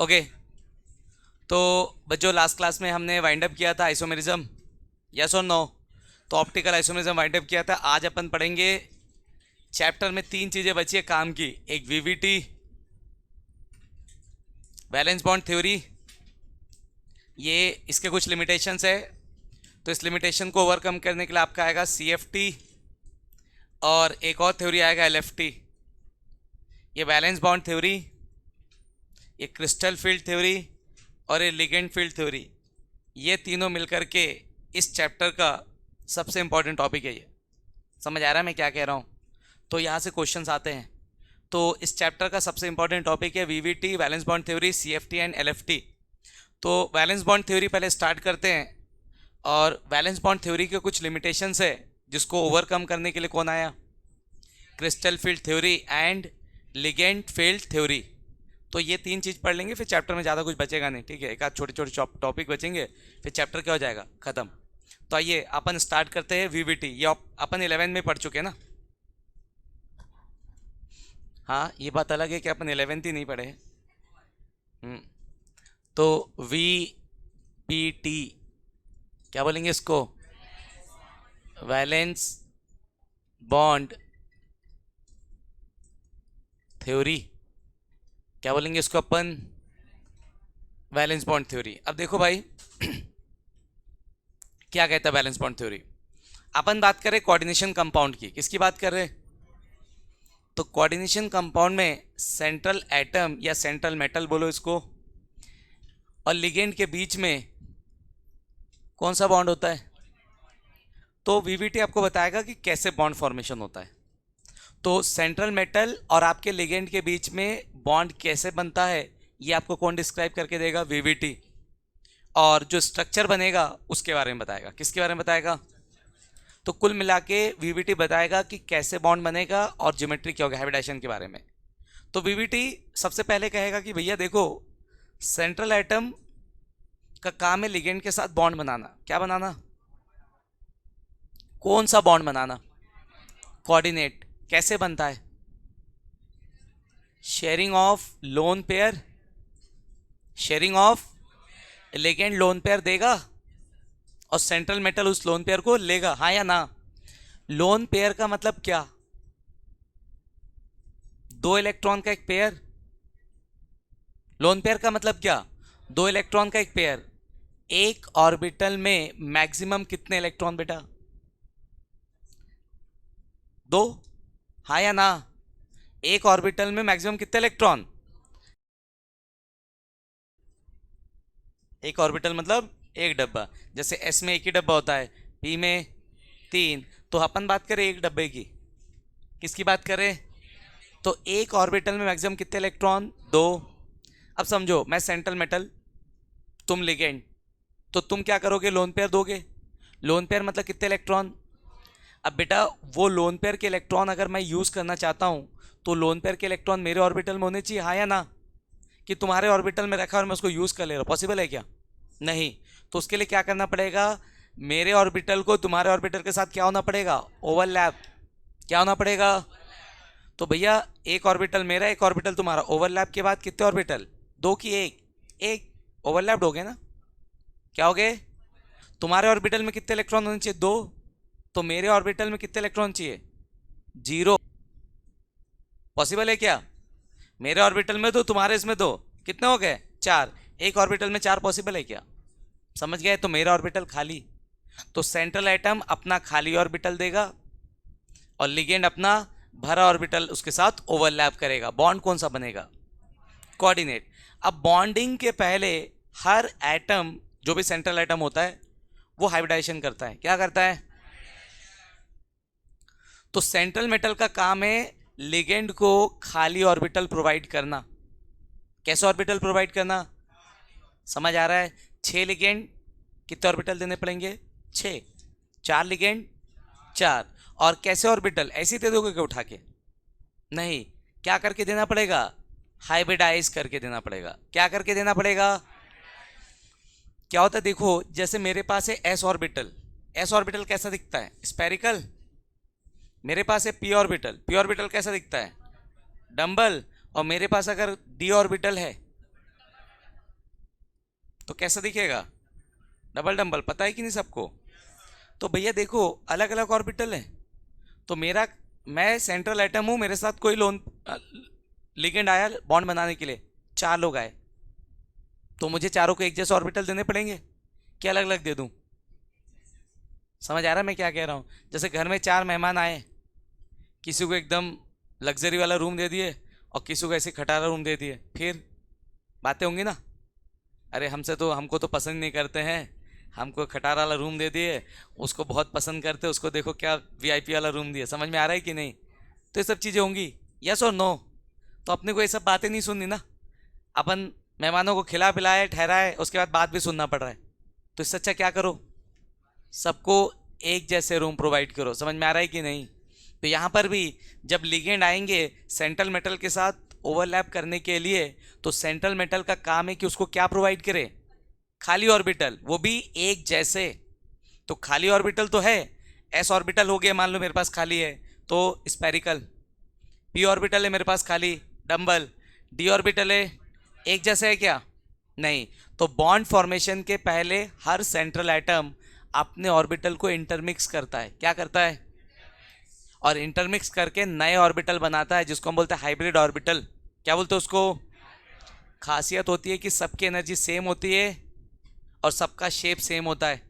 Okay. तो बच्चों last class में हमने वाइंड अप किया था आइसोमेरिज्म, यस और नो? तो ऑप्टिकल आइसोमेरिज्म वाइंड अप किया था। आज अपन पढ़ेंगे चैप्टर में तीन चीज़ें बची है काम की। एक वीवीटी, वैलेंस बॉन्ड थ्योरी, ये इसके कुछ लिमिटेशंस है, तो इस लिमिटेशन को ओवरकम करने के लिए आपका आएगा सीएफटी, और एक और थ्योरी आएगा एलएफटी। ये वैलेंस बॉन्ड थ्योरी, ये क्रिस्टल फील्ड थ्योरी और ये लिगेंड फील्ड थ्योरी, ये तीनों मिलकर के इस चैप्टर का सबसे इंपॉर्टेंट टॉपिक है। ये समझ आ रहा है मैं क्या कह रहा हूँ? तो यहाँ से क्वेश्चंस आते हैं। तो इस चैप्टर का सबसे इंपॉर्टेंट टॉपिक है VVT, valence bond theory, CFT and LFT. तो वैलेंस बॉन्ड थ्योरी पहले स्टार्ट करते हैं, और वैलेंस बॉन्ड थ्योरी के कुछ लिमिटेशंस है जिसको ओवरकम करने के लिए कौन आया? Crystal field theory and ligand field theory. तो ये तीन चीज़ पढ़ लेंगे, फिर चैप्टर में ज़्यादा कुछ बचेगा नहीं, ठीक है? एक आध छोटे छोटे टॉपिक बचेंगे, फिर चैप्टर क्या हो जाएगा? ख़त्म। तो आइए अपन स्टार्ट करते हैं वीवीटी। ये अपन 11 में पढ़ चुके हैं ना? हाँ, ये बात अलग है कि अपन 11th ही नहीं पढ़े हैं। तो वी पी टी क्या बोलेंगे इसको? Valence bond theory. क्या बोलेंगे इसको अपन? Valence bond theory. अब देखो भाई क्या कहता है वैलेंस बॉन्ड थ्योरी। अपन बात करें कोऑर्डिनेशन कंपाउंड की। किसकी बात कर रहे हैं? तो कोऑर्डिनेशन कंपाउंड में सेंट्रल एटम या सेंट्रल मेटल बोलो इसको, और लिगेंड के बीच में कौन सा बॉन्ड होता है? तो वीवीटी आपको बताएगा कि कैसे बॉन्ड फॉर्मेशन होता है। तो सेंट्रल मेटल और आपके लिगेंड के बीच में बॉन्ड कैसे बनता है, ये आपको कौन डिस्क्राइब करके देगा? वीवीटी। और जो स्ट्रक्चर बनेगा उसके बारे में बताएगा। किसके बारे में बताएगा? तो कुल मिला के वीवीटी बताएगा कि कैसे बॉन्ड बनेगा और ज्योमेट्री क्या होगा, हाइब्रिडाइजेशन के बारे में। तो वीवीटी सबसे पहले कहेगा कि भैया देखो, सेंट्रल एटम का काम है लिगेंड के साथ बॉन्ड बनाना। क्या बनाना? कौन सा बॉन्ड बनाना? कोऑर्डिनेट। कैसे बनता है? Sharing of lone pair. Sharing of ligand lone pair देगा और सेंट्रल मेटल उस लोन पेयर को लेगा, हाँ या ना? लोन पेयर का मतलब क्या? दो इलेक्ट्रॉन का एक पेयर। लोन पेयर का मतलब क्या? दो इलेक्ट्रॉन का एक पेयर। एक ऑर्बिटल में मैक्सिमम कितने इलेक्ट्रॉन बेटा? दो, हाँ या ना? एक ऑर्बिटल में मैक्सिमम कितने इलेक्ट्रॉन? एक ऑर्बिटल मतलब एक डब्बा। जैसे एस में एक ही डब्बा होता है, पी में तीन। तो अपन बात करें एक डब्बे की। किसकी बात करें? तो एक ऑर्बिटल में मैक्सिमम कितने इलेक्ट्रॉन? दो। अब समझो मैं सेंट्रल मेटल, तुम लिगेंड, तो तुम क्या करोगे? लोन पेयर दोगे। लोन पेयर मतलब कितने इलेक्ट्रॉन? अब बेटा वो लोन पेयर के इलेक्ट्रॉन अगर मैं यूज करना चाहता हूं, तो लोन पेयर के इलेक्ट्रॉन मेरे ऑर्बिटल में होने चाहिए, हाँ या ना? कि तुम्हारे ऑर्बिटल में रखा और मैं उसको यूज कर ले रहा हूं, पॉसिबल है क्या? नहीं। तो उसके लिए क्या करना पड़ेगा? मेरे ऑर्बिटल को तुम्हारे ऑर्बिटल के साथ क्या होना पड़ेगा? ओवरलैप। क्या होना पड़ेगा? तो भैया एक ऑर्बिटल मेरा, एक ऑर्बिटल तुम्हारा, ओवरलैप के बाद कितने ऑर्बिटल? दो की एक? एक। ओवरलैप्ड हो गए ना? क्या हो गए? तुम्हारे ऑर्बिटल में कितने इलेक्ट्रॉन होने चाहिए? दो। तो मेरे ऑर्बिटल में कितने इलेक्ट्रॉन चाहिए? जीरो। पॉसिबल है क्या? मेरे ऑर्बिटल में दो, तुम्हारे इसमें दो, कितने हो गए? चार। एक ऑर्बिटल में चार पॉसिबल है क्या? समझ गए? तो मेरा ऑर्बिटल खाली। तो सेंट्रल एटम अपना खाली ऑर्बिटल देगा और लिगेंड अपना भरा ऑर्बिटल उसके साथ ओवरलैप करेगा। बॉन्ड कौन सा बनेगा? कोऑर्डिनेट। अब बॉन्डिंग के पहले हर एटम, जो भी सेंट्रल एटम होता है, वो हाइब्रिडाइजेशन करता है। क्या करता है? तो सेंट्रल मेटल का काम है लिगेंड को खाली ऑर्बिटल प्रोवाइड करना। कैसे ऑर्बिटल प्रोवाइड करना? समझ आ रहा है? 6 लिगेंड, कितने ऑर्बिटल देने पड़ेंगे? 6। 4 लिगेंड, 4। और कैसे ऑर्बिटल? ऐसे दे दोगे क्या उठा के? नहीं। क्या करके देना पड़ेगा? हाइब्रिडाइज करके देना पड़ेगा। क्या करके देना पड़ेगा? क्या होता है देखो, जैसे मेरे पास है एस ऑर्बिटल। एस ऑर्बिटल कैसा दिखता है? स्पेरिकल। मेरे पास है पी ऑर्बिटल। पी ऑर्बिटल कैसा दिखता है? डंबल। और मेरे पास अगर डी ऑर्बिटल है, तो कैसा दिखेगा? डबल डबल, पता है कि नहीं सबको? तो भैया देखो, अलग अलग ऑर्बिटल है। तो मैं सेंट्रल एटम हूं, मेरे साथ कोई लोन लिगेंड आया बॉन्ड बनाने के लिए, चार लोग आए, तो मुझे चारों को एक जैसे ऑर्बिटल देने पड़ेंगे कि अलग अलग दे दूं? समझ आ रहा है मैं क्या कह रहा हूं? जैसे घर में चार मेहमान आए, किसी को एकदम लग्जरी वाला रूम दे दिए और किसी को ऐसे खटारा रूम दे दिए, फिर बातें होंगी ना? अरे हमको तो पसंद नहीं करते हैं, हमको खटारा वाला रूम दे दिए, उसको बहुत पसंद करते, उसको देखो क्या वीआईपी वाला रूम दिया। समझ में आ रहा है कि नहीं? तो ये सब चीज़ें होंगी, यस और नो? तो अपने को ये सब बातें नहीं सुननी ना। अपन मेहमानों को खिला पिलाए ठहराए, उसके बाद बात भी सुनना पड़ रहा है। तो इससे अच्छा क्या करो, सबको एक जैसे रूम प्रोवाइड करो। समझ में आ रहा है कि नहीं? तो यहाँ पर भी जब लिगेंड आएंगे सेंट्रल मेटल के साथ ओवरलैप करने के लिए, तो सेंट्रल मेटल का काम है कि उसको क्या प्रोवाइड करे? खाली ऑर्बिटल, वो भी एक जैसे। तो खाली ऑर्बिटल तो है, एस ऑर्बिटल हो गया, मान लो मेरे पास खाली है तो स्पेरिकल, पी ऑर्बिटल है मेरे पास खाली, डम्बल, डी ऑर्बिटल है, एक जैसे है क्या? नहीं। तो बॉन्ड फॉर्मेशन के पहले हर सेंट्रल एटम अपने ऑर्बिटल को इंटरमिक्स करता है। क्या करता है? और इंटरमिक्स करके नए ऑर्बिटल बनाता है, जिसको हम बोलते हैं हाइब्रिड ऑर्बिटल। क्या बोलते हैं उसको? खासियत होती है कि सबकी एनर्जी सेम होती है और सबका शेप सेम होता है।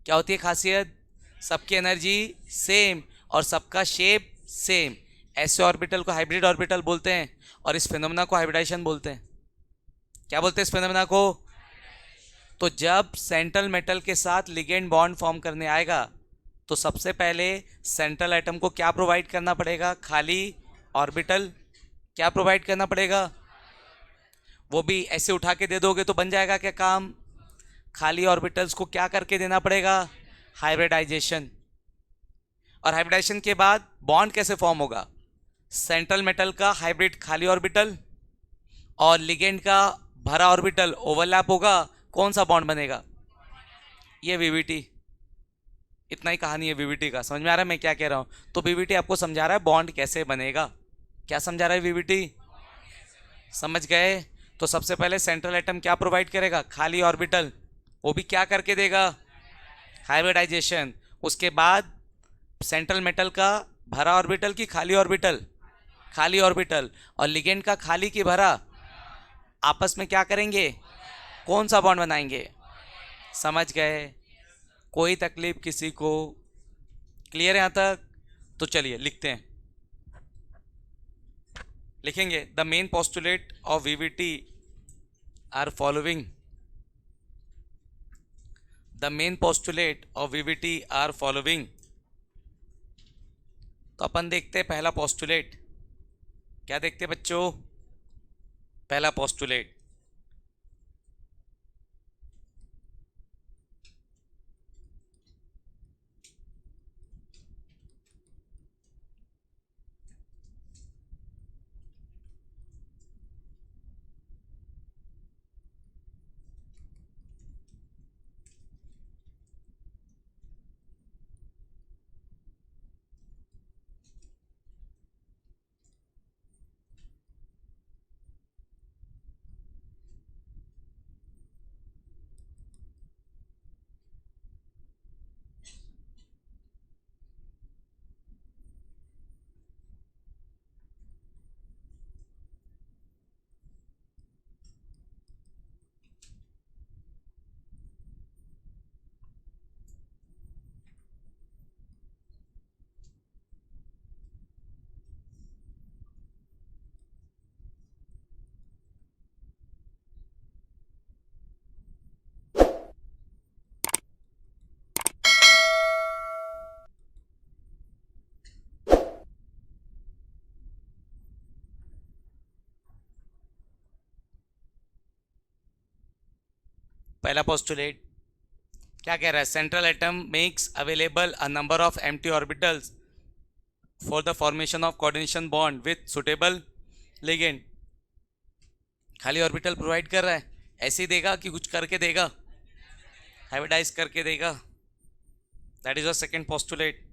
क्या होती है खासियत? सबकी एनर्जी सेम और सबका शेप सेम। ऐसे ऑर्बिटल को हाइब्रिड ऑर्बिटल बोलते हैं और इस फिनोमेना को हाइब्रिडाइजेशन बोलते हैं। क्या बोलते हैं इस फिनोमेना को? तो जब सेंट्रल मेटल के साथ लिगेंड बॉन्ड फॉर्म करने आएगा, तो सबसे पहले सेंट्रल एटम को क्या प्रोवाइड करना पड़ेगा? खाली ऑर्बिटल। क्या प्रोवाइड करना पड़ेगा? वो भी ऐसे उठा के दे दोगे तो बन जाएगा क्या काम? खाली ऑर्बिटल्स को क्या करके देना पड़ेगा? हाइब्रिडाइजेशन। और हाइब्रिडाइजेशन के बाद बॉन्ड कैसे फॉर्म होगा? सेंट्रल मेटल का हाइब्रिड खाली ऑर्बिटल और लिगेंड का भरा ऑर्बिटल ओवरलैप होगा, कौन सा बॉन्ड बनेगा? ये वीवीटी। इतना ही कहानी है वीवीटी का। समझ में आ रहा है मैं क्या कह रहा हूं? तो वीवीटी आपको समझा रहा है बॉन्ड कैसे बनेगा। क्या समझा रहा है वीवीटी? समझ गए? तो सबसे पहले सेंट्रल एटम क्या प्रोवाइड करेगा? खाली ऑर्बिटल। वो भी क्या करके देगा? हाइब्रिडाइजेशन। उसके बाद सेंट्रल मेटल का भरा ऑर्बिटल की खाली ऑर्बिटल? खाली ऑर्बिटल। और लिगेंड का खाली की भरा, आपस में क्या करेंगे? कौन सा बॉन्ड बनाएंगे? समझ गए? कोई तकलीफ किसी को? क्लियर है यहां तक? तो चलिए लिखते हैं। लिखेंगे the main postulate of VVT are following. The main postulate of VVT are following. तो अपन देखते हैं पहला पोस्टुलेट। क्या देखते हैं बच्चों? पहला पोस्टुलेट, पहला पोस्टुलेट क्या कह रहा है? Central atom makes available a number of empty orbitals for the formation of coordination bond with suitable ligand. खाली ऑर्बिटल प्रोवाइड कर रहा है, ऐसे ही देगा कि कुछ करके देगा? हाइब्रिडाइज करके देगा। That is a second postulate.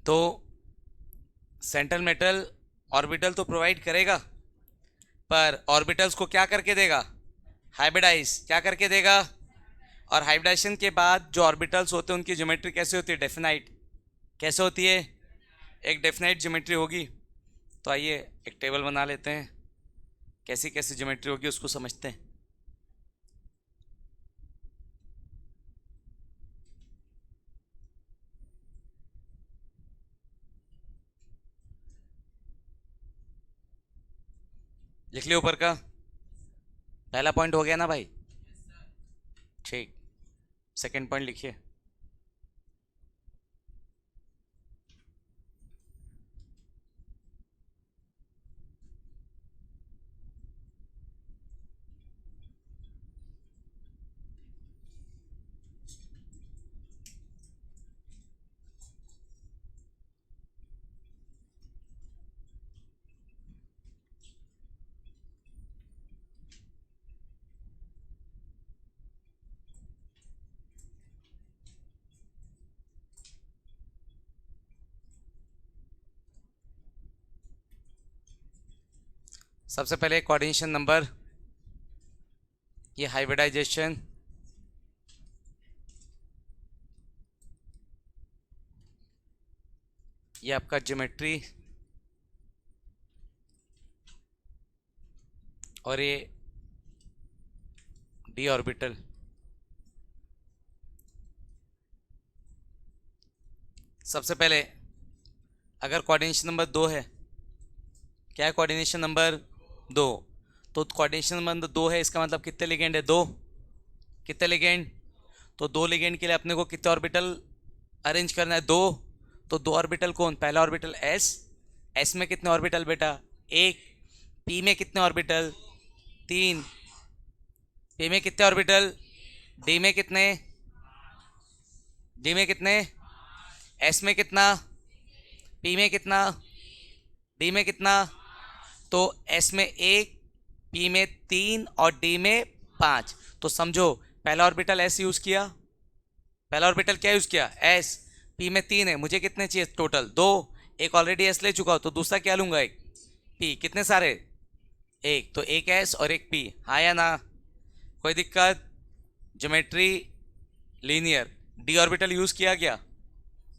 तो सेंट्रल मेटल ऑर्बिटल तो प्रोवाइड करेगा, पर ऑर्बिटल्स को क्या करके देगा? हाइब्रिडाइज। क्या करके देगा? और हाइब्रिडाइजेशन के बाद जो ऑर्बिटल्स होते हैं उनकी ज्योमेट्री कैसे होती है? डेफिनाइट। कैसे होती है? एक डेफिनाइट ज्योमेट्री होगी। तो आइए एक टेबल बना लेते हैं, कैसी कैसी ज्योमेट्री होगी उसको समझते हैं। लिख लिया ऊपर का? पहला पॉइंट हो गया ना भाई? ठीक, सेकंड पॉइंट लिखिए। सबसे पहले कोऑर्डिनेशन नंबर, ये हाइब्रिडाइजेशन, ये आपका ज्योमेट्री, और ये डी ऑर्बिटल। सबसे पहले अगर कोऑर्डिनेशन नंबर 2 है, क्या है कोऑर्डिनेशन नंबर 2? तो कोऑर्डिनेशन नंबर 2 है, इसका मतलब कितने लिगेंड है? 2। कितने लिगेंड? तो 2 लिगेंड के लिए अपने को कितने ऑर्बिटल अरेंज करना है? 2। तो 2 ऑर्बिटल कौन? पहला ऑर्बिटल एस। एस में कितने ऑर्बिटल बेटा? 1। पी में कितने ऑर्बिटल? 3। पी में कितने ऑर्बिटल? डी में कितने? डी में कितने? एस में कितना? पी में कितना? डी में कितना? तो एस में 1, पी में 3 और डी में 5। तो समझो पहला ऑर्बिटल एस यूज किया, पहला ऑर्बिटल क्या यूज किया? एस। पी में 3 है, मुझे कितने चाहिए टोटल? 2। एक ऑलरेडी एस ले चुका हो, तो दूसरा क्या लूंगा? एक पी। कितने सारे? एक। तो एक एस और एक पी। हाँ या ना? कोई दिक्कत? Geometry linear. D orbital use किया क्या?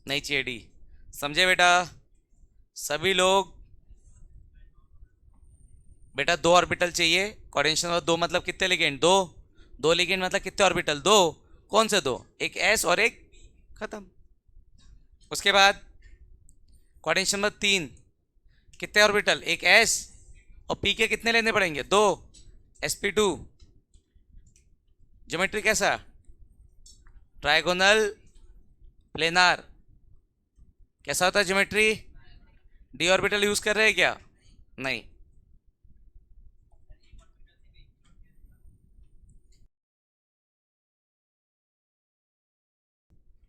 नहीं चाहिए डी। समझे बेटा? सभी लोग बेटा 2 ऑर्बिटल चाहिए। कोऑर्डिनेशन नंबर 2 मतलब कितने लिगेंड? 2। 2 लिगेंड मतलब कितने ऑर्बिटल? 2। कौन से 2? एक एस और एक, खत्म। उसके बाद कोऑर्डिनेशन नंबर 3, कितने ऑर्बिटल? एक एस और पी के कितने लेने पड़ेंगे? 2। sp2। ज्योमेट्री कैसा? Trigonal planar. कैसा होता है ज्योमेट्री? डी ऑर्बिटल यूज कर रहे हैं क्या? नहीं।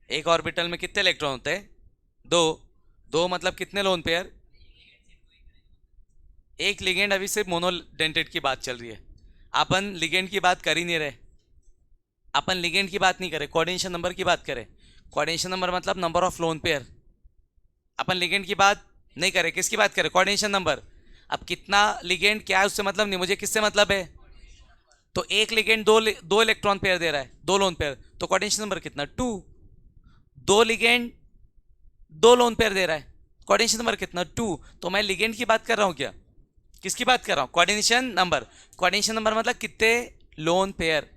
एक ऑर्बिटल में कितने इलेक्ट्रॉन होते हैं? 2। 2 मतलब कितने लोन पेयर? एक लिगेंड। अभी सिर्फ मोनोडेंटेट की बात चल रही है, अपन लिगेंड की बात कर ही नहीं रहे। अपन लिगेंड की बात नहीं करें, कोऑर्डिनेशन नंबर की बात करें। कोऑर्डिनेशन नंबर मतलब number of lone pair. Upon ligand की बात नहीं करें, किसकी बात करें? Coordination number. अब कितना लिगेंड क्या है उससे मतलब नहीं, मुझे किससे मतलब है? तो एक लिगेंड दो इलेक्ट्रॉन पेयर दे रहा है, 2 लोन पेयर, तो कोऑर्डिनेशन नंबर कितना? 2। 2 लिगेंड 2 लोन पेयर दे रहा है, कोऑर्डिनेशन नंबर कितना? 2। तो मैं लिगेंड की बात कर रहा हूं क्या? किसकी बात कर रहा हूं? Coordination number. कोऑर्डिनेशन नंबर मतलब कितने लोन पेयर?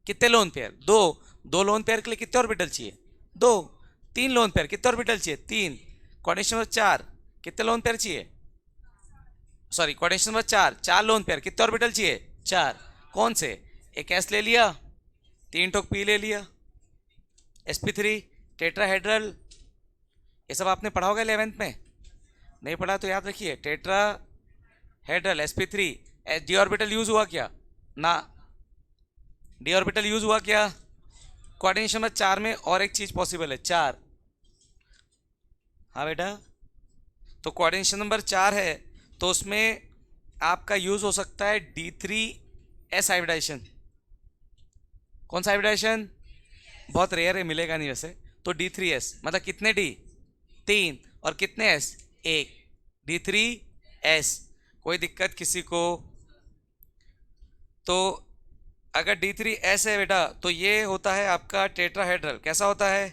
कितने लोन पेयर? 2। 2 लोन पेयर के लिए कितने ऑर्बिटल चाहिए? 2। 3 लोन पेयर कितने ऑर्बिटल चाहिए? 3। कोऑर्डिनेशन नंबर 4, कितने लोन पेयर चाहिए? Sorry, coordination number 4, 4 lone pair कितने ऑर्बिटल चाहिए? 4। कौन से? एक एस ले लिया, 3 ठोक पी ले लिया, sp3 टेट्राहेड्रल। ये सब आपने पढ़ा होगा 11th में। नहीं पढ़ा तो याद रखिए, tetrahedral sp3। D orbital use हुआ क्या? ना। डी ऑर्बिटल यूज हुआ क्या? कोऑर्डिनेशन नंबर 4 में और एक चीज पॉसिबल है, 4। हाँ बेटा, तो कोऑर्डिनेशन नंबर 4 है, तो उसमें आपका यूज हो सकता है D3s हाइब्रिडाइजेशन। कौन सा हाइब्रिडाइजेशन? बहुत रेयर है, मिलेगा नहीं वैसे। तो D3s मतलब कितने डी? 3 और कितने एस, एक, D3S। कोई दिक्कत किसी को? तो अगर D3S है बेटा तो ये होता है आपका टेट्राहेड्रल। कैसा होता है?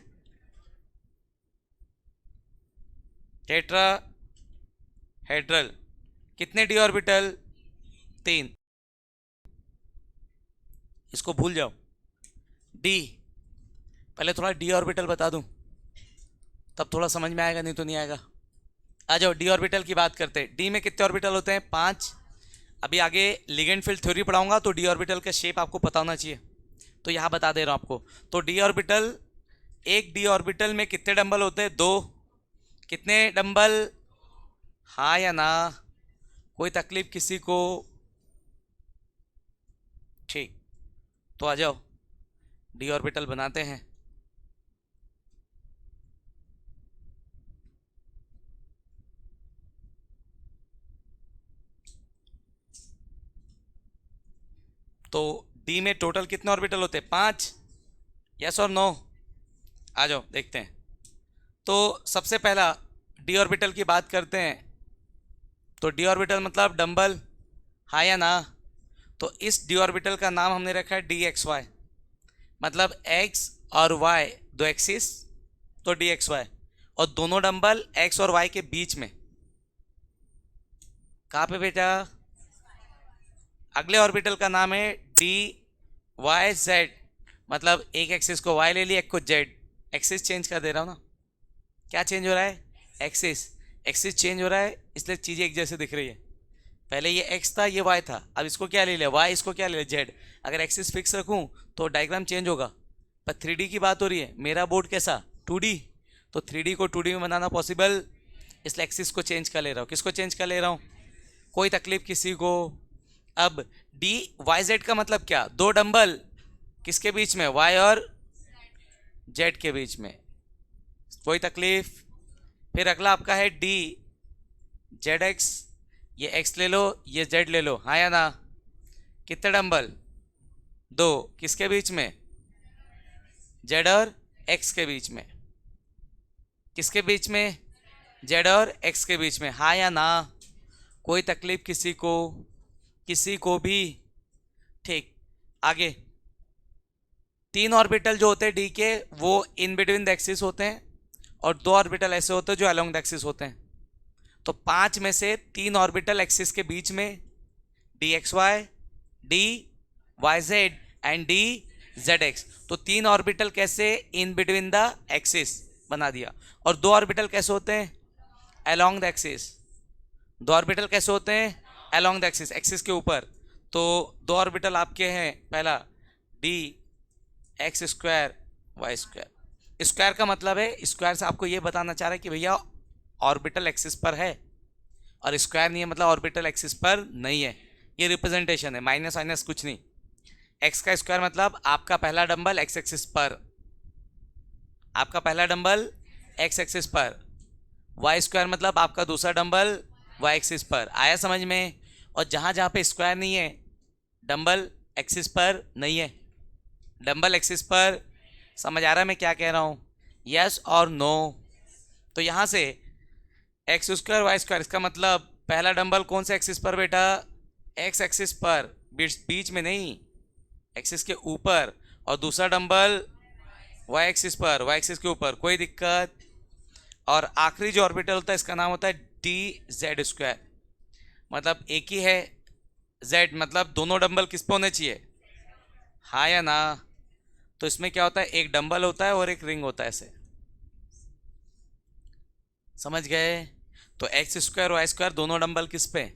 टेट्राहेड्रल। कितने डी ऑर्बिटल? 3। इसको भूल जाओ। डी, पहले थोड़ा डी ऑर्बिटल बता दूं तब थोड़ा समझ में आएगा, नहीं तो नहीं आएगा। आ जाओ डी ऑर्बिटल की बात करते हैं। डी में कितने ऑर्बिटल होते हैं? 5। अभी आगे लिगेंड फील्ड थ्योरी पढ़ाऊंगा तो डी ऑर्बिटल का शेप आपको पता होना चाहिए, तो यहाँ बता दे रहा हूँ आपको। तो डी ऑर्बिटल, एक डी ऑर्बिटल में कितने डंबल होते हैं? 2। कितने डंबल? हाँ या ना? कोई तकलीफ किसी को? ठीक, तो आ जाओ डी ऑर्बिटल बनाते हैं। तो डी में टोटल कितने ऑर्बिटल होते हैं? 5। यस और नो? आ जाओ देखते हैं। तो सबसे पहला डी ऑर्बिटल की बात करते हैं। तो डी ऑर्बिटल मतलब डंबल, हाँ या ना? तो इस डी ऑर्बिटल का नाम हमने रखा है DXY, मतलब एक्स और वाई दो एक्सिस, तो DXY। और दोनों डंबल एक्स और वाई के बीच में। कहाँ पे बेटा? अगले ऑर्बिटल का नाम है DYZ, मतलब एक एक्सिस को वाई ले लिया, एक को जेड। एक्सिस चेंज कर दे रहा हूँ ना। क्या चेंज हो रहा है? एक्सिस। एक्सिस चेंज हो रहा है इसलिए चीज़ें एक जैसे दिख रही है। पहले ये एक्स था, ये वाई था, अब इसको क्या ले लिया? वाई। इसको क्या ले लिया? जेड। अगर एक्सिस फिक्स रखूँ तो डायग्राम चेंज होगा। पर 3D की बात हो रही है, मेरा बोर्ड कैसा? 2D। तो 3D को 2D में बनाना पॉसिबल, इसलिए एक्सिस को चेंज कर ले रहा हूँ। किसको चेंज कर ले रहा हूँ? कोई तकलीफ किसी को? अब DYZ का मतलब क्या? दो डंबल किसके बीच में? वाई और जेड के बीच में। कोई तकलीफ? फिर अगला आपका है DZX, ये x ले लो, ये z ले लो, हाँ या ना? कितने डंबल? 2। किसके बीच में? z और x के बीच में। किसके बीच में? z और x के बीच में, हाँ या ना? कोई तकलीफ किसी को? किसी को भी? ठीक, आगे 3 ऑर्बिटल जो होते हैं डी के, वो इन बिटवीन द एक्सिस होते हैं, और 2 ऑर्बिटल ऐसे होते हैं जो अलोंग द एक्सिस होते हैं। तो 5 में से 3 ऑर्बिटल एक्सिस के बीच में, DXY, DYZ एंड DZX। तो 3 ऑर्बिटल कैसे? इन बिटवीन द एक्सिस बना दिया। और 2 ऑर्बिटल कैसे होते हैं? Along the axis. 2 ऑर्बिटल कैसे होते हैं? अलोंग द एक्सिस, एक्सिस के ऊपर। तो 2 ऑर्बिटल आपके हैं, पहला DX square Y square. Square का मतलब है, स्क्वायर से आपको ये बताना चाह रहा है कि भैया ऑर्बिटल एक्सिस पर है, और स्क्वायर नहीं है मतलब ऑर्बिटल एक्सिस पर नहीं है। ये रिप्रेजेंटेशन है, माइनस माइनस कुछ नहीं। एक्स का स्क्वायर मतलब आपका पहला डंबल एक्स एक्सिस पर, आपका पहला डंबल एक्स एक्सिस पर। वाई स्क्वायर मतलब आपका दूसरा डंबल वाई एक्सिस पर। आया समझ में? और जहाँ जहाँ पे स्क्वायर नहीं है, डंबल एक्सिस पर नहीं है, डंबल एक्सिस पर। समझ आ रहा है मैं क्या कह रहा हूँ? यस और नो? तो यहाँ से एक्स स्क्वायर वाई स्क्वायर, इसका मतलब पहला डंबल कौन से एक्सिस पर बेटा? एक्स एक्सिस पर, बीच में नहीं, एक्सिस के ऊपर। और दूसरा डंबल वाई एक्सिस पर, वाई एक्सिस के ऊपर। कोई दिक्कत? और आखिरी जो ऑर्बिटल होता है इसका नाम होता है DZ स्क्वायर, मतलब एक ही है, Z मतलब दोनों डंबल किस पे होने चाहिए? हाँ या ना? तो इसमें क्या होता है? एक डंबल होता है और एक रिंग होता है ऐसे। समझ गए? तो एक्स स्क्वायर वाई स्क्वायर दोनों डंबल किस पे?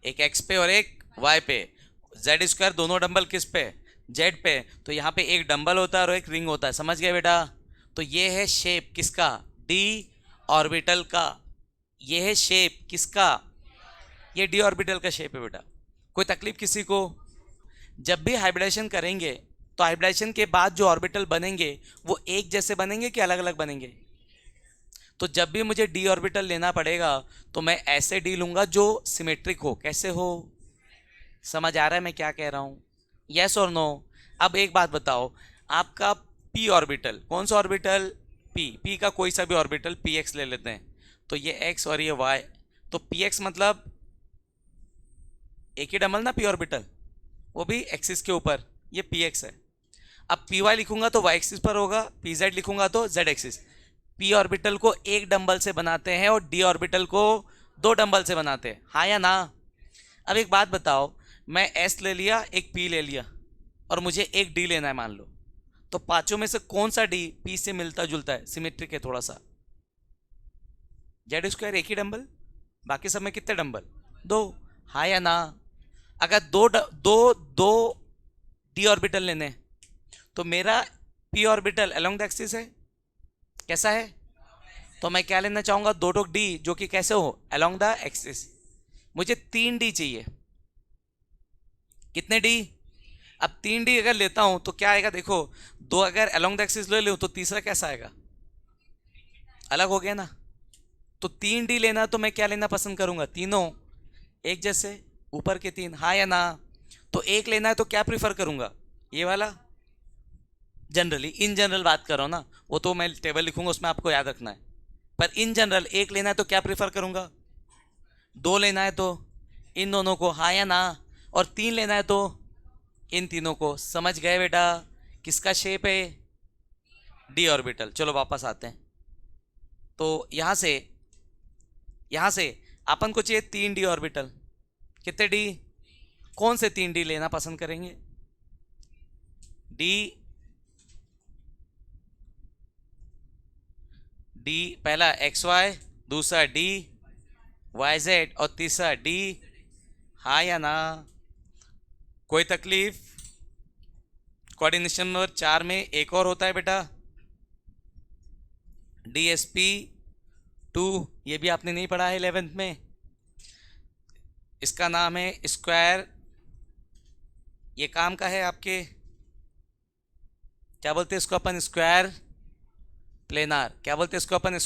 एक एक्स पे और एक वाई पे। जेड स्क्वायर दोनों डंबल किस पे? जेड पे। तो यहाँ पे एक डंबल होता है और एक रिंग होता है। समझ गए बेटा? तो ये है शेप किसका? डी ऑर्बिटल का। ये है शेप किसका? ये डी ऑर्बिटल का शेप है बेटा। कोई तकलीफ किसी को? जब भी हाइब्रिडेशन करेंगे तो हाइब्रिडेशन के बाद जो ऑर्बिटल बनेंगे वो एक जैसे बनेंगे कि अलग अलग बनेंगे? तो जब भी मुझे डी ऑर्बिटल लेना पड़ेगा तो मैं ऐसे डी लूंगा जो सिमेट्रिक हो। कैसे हो? समझ आ रहा है मैं क्या कह रहा हूं? यस और नो? अब एक बात बताओ, आपका पी ऑर्बिटल, कौन सा ऑर्बिटल? पी का कोई सा भी ऑर्बिटल पी एक्स ले लेते हैं, तो ये एक्स और ये वाई, तो पी एक्स मतलब एक ही डबल ना पी ऑर्बिटल, वो भी एक्सिस के ऊपर, ये पी एक्स है। अब पी वाई लिखूंगा तो वाई एक्सिस पर होगा, पी जेड लिखूंगा तो जेड एक्सिस। पी ऑर्बिटल को एक डंबल से बनाते हैं और डी ऑर्बिटल को दो डंबल से बनाते हैं, हाँ या ना? अब एक बात बताओ, मैं एस ले लिया, एक पी ले लिया, और मुझे एक डी लेना है मान लो, तो पांचों में से कौन सा डी पी से मिलता जुलता है, सिमेट्रिक है थोड़ा सा? जेड स्क्वायर एक ही डंबल, बाकी सब में कितने डंबल? दो, हाँ या ना? अगर दो डी ऑर्बिटल लेने हैं, तो मेरा P orbital along the axis है, कैसा है? तो मैं क्या लेना चाहूंगा, दो टोक डी जो कि कैसे हो, अलोंग द एक्सिस। मुझे तीन डी चाहिए, कितने डी? अब तीन डी अगर लेता हूं तो क्या आएगा, देखो, दो अगर अलोंग द एक्सिस ले लूं तो तीसरा कैसा आएगा, अलग हो गया ना। तो तीन डी लेना, तो मैं क्या लेना पसंद करूंगा, तीनों एक जैसे, ऊपर के तीन, हाँ या ना? तो एक लेना है तो क्या प्रीफर करूंगा, ये वाला। जनरली इन जनरल बात कर रहा हूं ना, वो तो मैं टेबल लिखूंगा उसमें आपको याद रखना है, पर इन जनरल एक लेना है तो क्या प्रीफर करूंगा, दो लेना है तो इन दोनों को, हाँ या ना? और तीन लेना है तो इन तीनों को। समझ गए बेटा? किसका शेप है, डी ऑर्बिटल। चलो वापस आते हैं, तो यहां से अपन को चाहिए तीन डी ऑर्बिटल, कितने डी? कौन से तीन डी लेना पसंद करेंगे, डी डी पहला एक्स वाई, दूसरा डी वाई जेड, और तीसरा डी, हाँ या ना? कोई तकलीफ? कोऑर्डिनेशन नंबर 4 में एक और होता है बेटा, डी एस पी 2, ये भी आपने नहीं पढ़ा है 11th में, इसका नाम है स्क्वायर, ये काम का है आपके, क्या बोलते हैं इसको अपन, स्क्वायर प्लेनार। क्या बोलते हैं इसको अपन,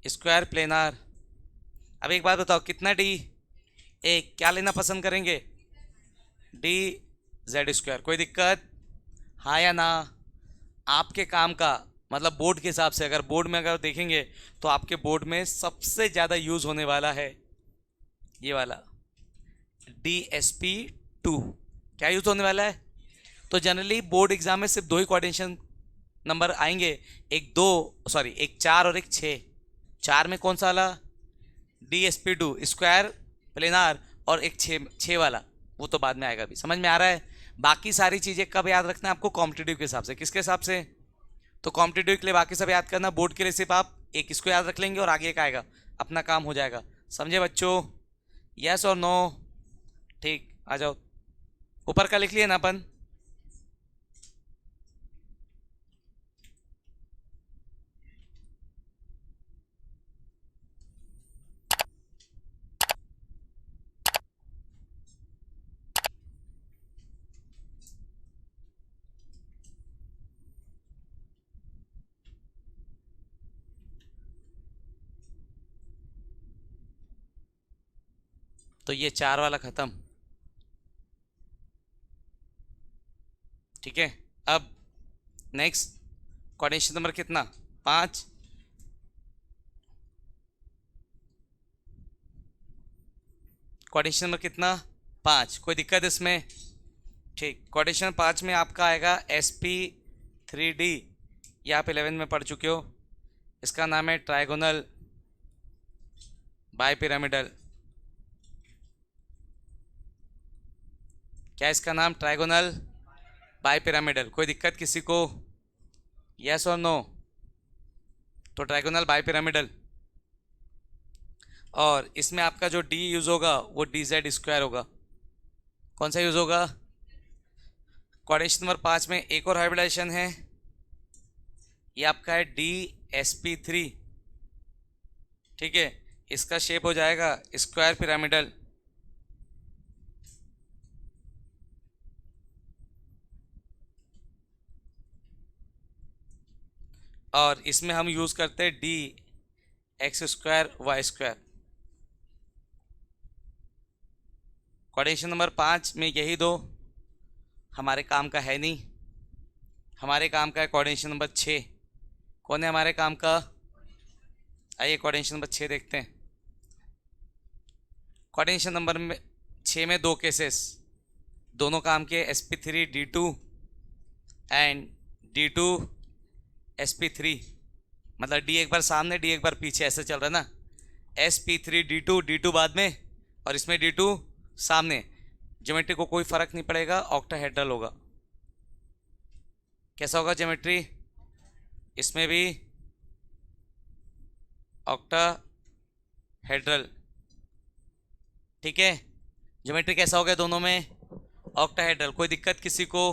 स्क्वायर प्लेनार। अब एक बात बताओ, कितना डी? एक। क्या लेना पसंद करेंगे, डी जेड स्क्वायर। कोई दिक्कत, हाँ या ना? आपके काम का मतलब बोर्ड के हिसाब से, अगर बोर्ड में अगर देखेंगे तो आपके बोर्ड में सबसे ज़्यादा यूज होने वाला है ये वाला डी एस पी 2। क्या यूज होने वाला है? तो जनरली बोर्ड एग्जाम में सिर्फ दो ही कोऑर्डिनेशन नंबर आएंगे, एक 4 और एक 6। 4 में कौन सा वाला, D S P 2 square planar, और एक 6 वाला, वो तो बाद में आएगा भी। समझ में आ रहा है? बाकी सारी चीज़ें कब याद रखना है आपको, कॉम्पिटिटिव के हिसाब से। किसके हिसाब से? तो कॉम्पिटिटिव के लिए बाकी सब याद करना, बोर्ड के लिए सिर्फ आप एक इसको याद रख लेंगे और आगे का आएगा, अपना काम हो जाएगा। समझे बच्चों? यस और नो? ठीक, आ जाओ, ऊपर का लिख लिए ना अपन। तो ये 4 वाला खत्म, ठीक है। अब नेक्स्ट कोऑर्डिनेशन नंबर कितना, 5। कोऑर्डिनेशन नंबर कितना, 5। कोई दिक्कत इसमें? ठीक, कोऑर्डिनेशन 5 में आपका आएगा एस पी 3D, ये आप 11 में पढ़ चुके हो। इसका नाम है ट्राइगोनल बाय पिरामिडल। क्या इसका नाम, ट्राइगोनल बाय पिरामिडल। कोई दिक्कत किसी को, यस और नो? तो ट्राइगोनल बाय पिरामिडल, और इसमें आपका जो डी यूज होगा वो डी जेड स्क्वायर होगा। कौन सा यूज होगा? कोऑर्डिनेशन नंबर 5 में एक और हाइब्रिडाइजेशन है, ये आपका है डी एस पी 3, ठीक है। इसका शेप हो जाएगा स्क्वायर पिरामिडल, और इसमें हम यूज करते हैं D X square Y square. Coordination number 5 में यही दो, हमारे काम का है नहीं, हमारे काम का है कोऑर्डिनेशन नंबर 6। कौन है हमारे काम का? आइए कोऑर्डिनेशन नंबर 6 देखते हैं। कोऑर्डिनेशन नंबर 6 में दो केसेस, दोनों काम के sp3d2 एंड d2 sp3, मतलब d एक बार सामने d एक बार पीछे, ऐसे चल रहा है ना। sp3d2, d2 बाद में और इसमें d2 सामने। ज्योमेट्री को कोई फर्क नहीं पड़ेगा, ऑक्टाहेड्रल होगा। कैसा होगा ज्योमेट्री? इसमें भी ऑक्टाहेड्रल, ठीक है। ज्योमेट्री कैसा हो गया दोनों में? ऑक्टाहेड्रल। कोई दिक्कत किसी को?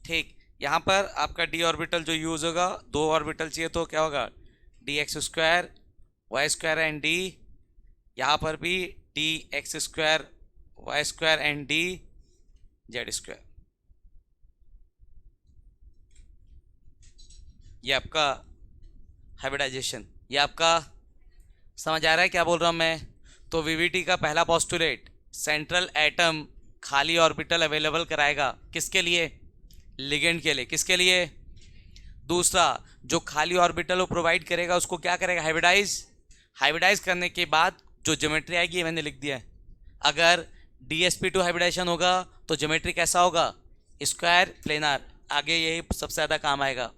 ठीक। यहाँ पर आपका डी ऑर्बिटल जो यूज होगा, दो ऑर्बिटल चाहिए तो क्या होगा? D X square Y square and D, यहाँ पर भी D X square Y square and D Z square. ये आपका हाइब्रिडाइजेशन, ये आपका समझ आ रहा है क्या बोल रहा हूँ मैं? तो वीवीटी का पहला पोस्टुलेट, सेंट्रल एटम खाली ऑर्बिटल अवेलेबल कराएगा, किसके लिए? लिगेंड के लिए। किसके लिए? दूसरा, जो खाली ऑर्बिटल वो प्रोवाइड करेगा उसको क्या करेगा? हाइब्रिडाइज। हाइब्रिडाइज करने के बाद जो ज्योमेट्री आएगी, ये मैंने लिख दिया है। अगर DsP2 हाइब्रिडाइजेशन होगा तो ज्योमेट्री कैसा होगा? Square planar. आगे यही सबसे ज़्यादा काम आएगा।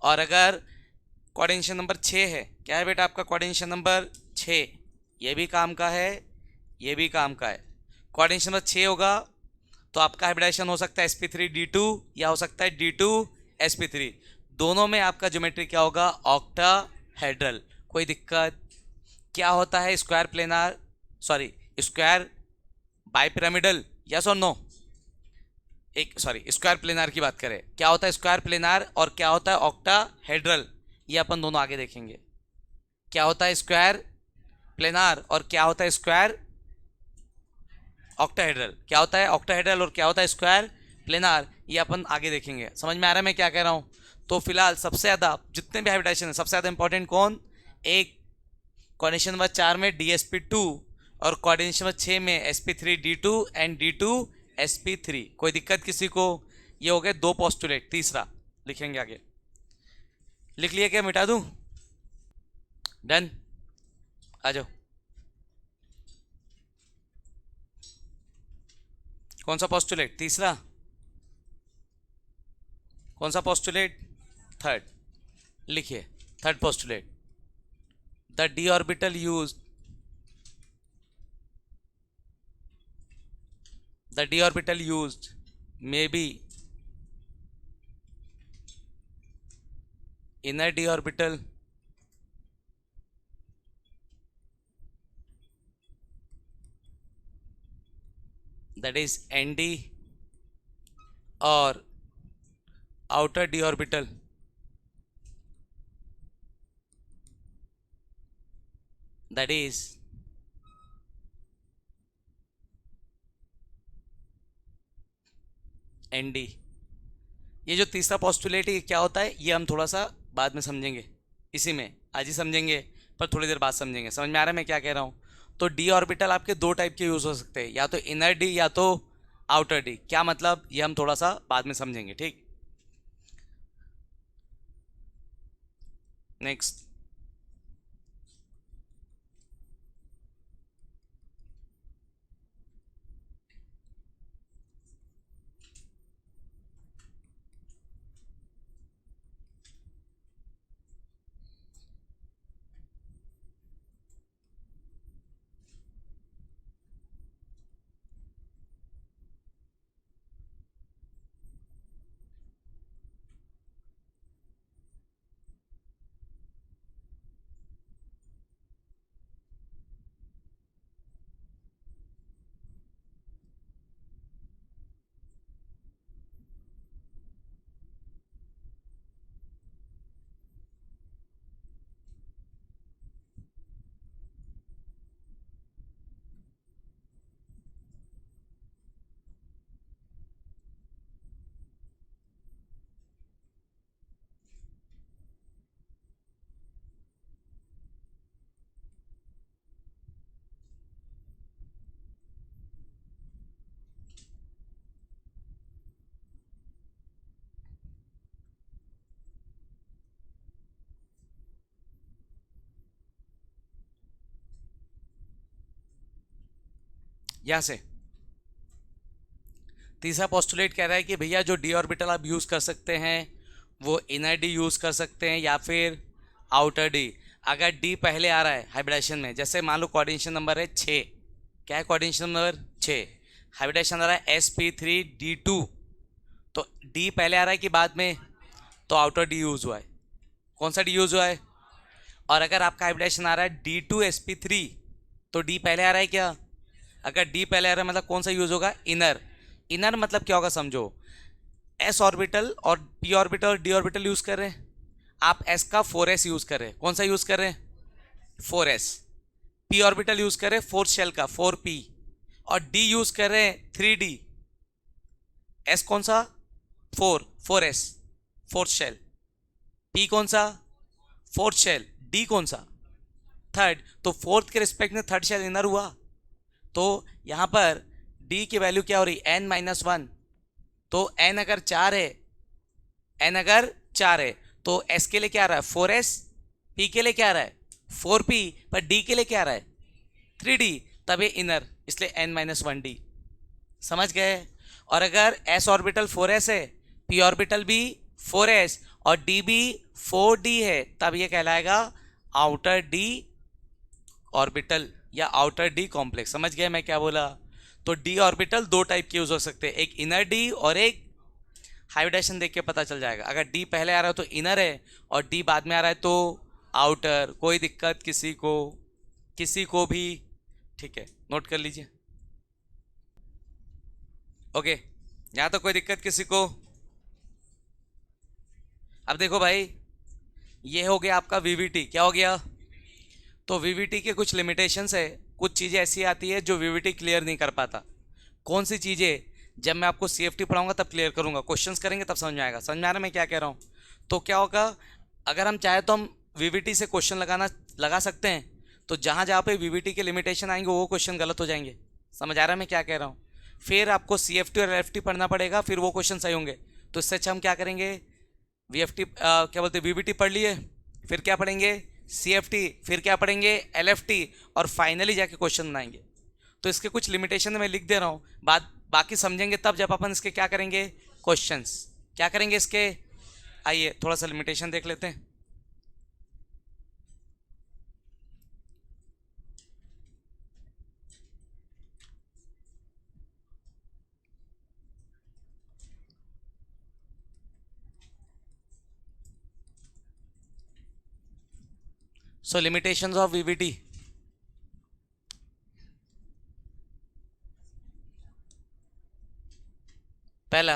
और अगर कोऑर्डिनेशन नंबर 6 है, क्या है बेटा आपका कोऑर्डिनेशन नंबर 6? ये भी काम का है, ये भी काम का है। कोऑर्डिनेशन नंबर 6 होगा तो आपका हाइब्रिडाइजेशन हो सकता है sp3d2 या हो सकता है d2sp3। दोनों में आपका ज्योमेट्री क्या होगा? ऑक्टाहेड्रल। कोई दिक्कत? क्या होता है square planar, sorry square bipyramidal, yes और नो? एक सॉरी स्क्वायर प्लेनार की बात करें, क्या होता है स्क्वायर प्लेनार और क्या होता है ऑक्टाहेड्रल, ये अपन दोनों आगे देखेंगे। क्या होता है स्क्वायर प्लेनार और क्या होता है स्क्वायर ऑक्टाहेड्रल, क्या होता है ऑक्टाहेड्रल और क्या होता है स्क्वायर प्लेनार, ये अपन आगे देखेंगे। समझ में आ रहा है मैं क्या कह रहा हूँ? तो फिलहाल सबसे ज़्यादा जितने भी हाइब्रिडाइजेशन है, सबसे ज़्यादा इंपॉर्टेंट कौन? एक कोऑर्डिनेशन नंबर 4 में DsP2 और कोऑर्डिनेशन नंबर 6 में sp3d2 एंड d2sp3। कोई दिक्कत किसी को? ये हो गए दो पोस्टुलेट। तीसरा लिखेंगे आगे। लिख लिया क्या? मिटा दूं? डन, आ जाओ। कौन सा पोस्टुलेट? तीसरा। कौन सा पोस्टुलेट? थर्ड। लिखिए third postulate. The d orbital used, the d orbital used may be inner d orbital that is nd or outer d orbital that is nd। ये जो तीसरा पोस्टुलेट है क्या होता है, ये हम थोड़ा सा बाद में समझेंगे, इसी में आज ही समझेंगे पर थोड़ी देर बाद समझेंगे। समझ में आ रहा है मैं क्या कह रहा हूँ? तो डी ऑर्बिटल आपके दो टाइप के यूज़ हो सकते हैं, या तो इनर डी या तो आउटर डी। क्या मतलब, ये हम थोड़ा सा बाद में समझेंगे, ठीक। नेक्स्ट, यहाँ से। तीसरा पोस्टुलेट कह रहा है कि भैया जो डी ऑर्बिटल आप यूज़ कर सकते हैं वो इनर डी यूज़ कर सकते हैं या फिर आउटर डी। अगर डी पहले आ रहा है हाइब्रिडेशन में, जैसे मान लो कोऑर्डिनेशन नंबर है 6, क्या है कोऑर्डिनेशन नंबर 6, हाइब्रिडेशन आ रहा है sp3d2, तो डी पहले आ रहा है कि बाद में, तो आउटर डी यूज़ हुआ है। कौन सा डी यूज़ हुआ है? और अगर आपका हाइब्रिडेशन आ रहा है d2sp3, तो डी पहले आ रहा है क्या? अगर डी पहले आ रहा है मतलब कौन सा यूज़ होगा? इनर। इनर मतलब क्या होगा समझो, s ऑर्बिटल और p ऑर्बिटल और d ऑर्बिटल यूज़ कर रहे हैं, आप s का 4s यूज़ कर रहे हैं। कौन सा यूज़ कर रहे हैं? 4s। p ऑर्बिटल यूज़ कर रहे हैं 4 शेल का 4p, और d यूज़ कर रहे हैं 3d। s कौन सा? 4s 4th शेल, p कौन सा? 4th शेल, d कौन सा? 3rd। तो 4th के रिस्पेक्ट में 3rd शेल इनर हुआ, तो यहाँ पर d की वैल्यू क्या हो रही? n-1। तो n अगर 4 है, n अगर 4 है तो s के लिए क्या आ रहा है? 4s, p के लिए क्या आ रहा है? 4p, पर d के लिए क्या आ रहा है? 3d, तब ये इनर, इसलिए n-1d। समझ गए? और अगर s ऑर्बिटल 4s है, p ऑर्बिटल भी 4s और d भी 4d है, तब ये कहलाएगा आउटर d ऑर्बिटल या आउटर डी कॉम्प्लेक्स। समझ गए मैं क्या बोला? तो डी ऑर्बिटल दो टाइप के यूज हो सकते हैं, एक इनर डी और एक, हाइब्रिडेशन देख के पता चल जाएगा। अगर डी पहले आ रहा है तो इनर है और डी बाद में आ रहा है तो आउटर। कोई दिक्कत किसी को? किसी को भी? ठीक है, नोट कर लीजिए। ओके, यहाँ तो कोई दिक्कत किसी को? अब देखो भाई, ये हो गया आपका वीवीटी। क्या हो गया? तो वीवीटी के कुछ लिमिटेशंस है, कुछ चीज़ें ऐसी आती है जो वीवीटी क्लियर नहीं कर पाता। कौन सी चीज़ें? जब मैं आपको सीएफटी पढ़ाऊंगा तब क्लियर करूंगा, क्वेश्चंस करेंगे तब समझ में आएगा। समझ में आ रहा है मैं क्या कह रहा हूँ? तो क्या होगा, अगर हम चाहे तो हम वीवीटी से क्वेश्चन लगा सकते हैं, तो जहाँ जहाँ पे वीवीटी के लिमिटेशन आएंगे वो क्वेश्चन गलत हो जाएंगे। समझ आ रहा है मैं क्या कह रहा हूँ? फिर आपको सीएफटी और एलएफटी पढ़ना पड़ेगा, फिर वो क्वेश्चन सही होंगे। तो इससे अच्छा हम क्या करेंगे, वीएफटी क्या बोलते हैं, वीवीटी पढ़ लिए, फिर क्या पढ़ेंगे? सीएफटी, फिर क्या पढ़ेंगे? एलएफटी, और फाइनली जाके क्वेश्चन बनाएंगे। तो इसके कुछ लिमिटेशन मैं लिख दे रहा हूँ, बाकी समझेंगे तब जब अपन इसके क्या करेंगे, क्वेश्चंस। क्या करेंगे इसके? आइए थोड़ा सा लिमिटेशन देख लेते हैं। सो लिमिटेशंस ऑफ वीवीटी। पहला,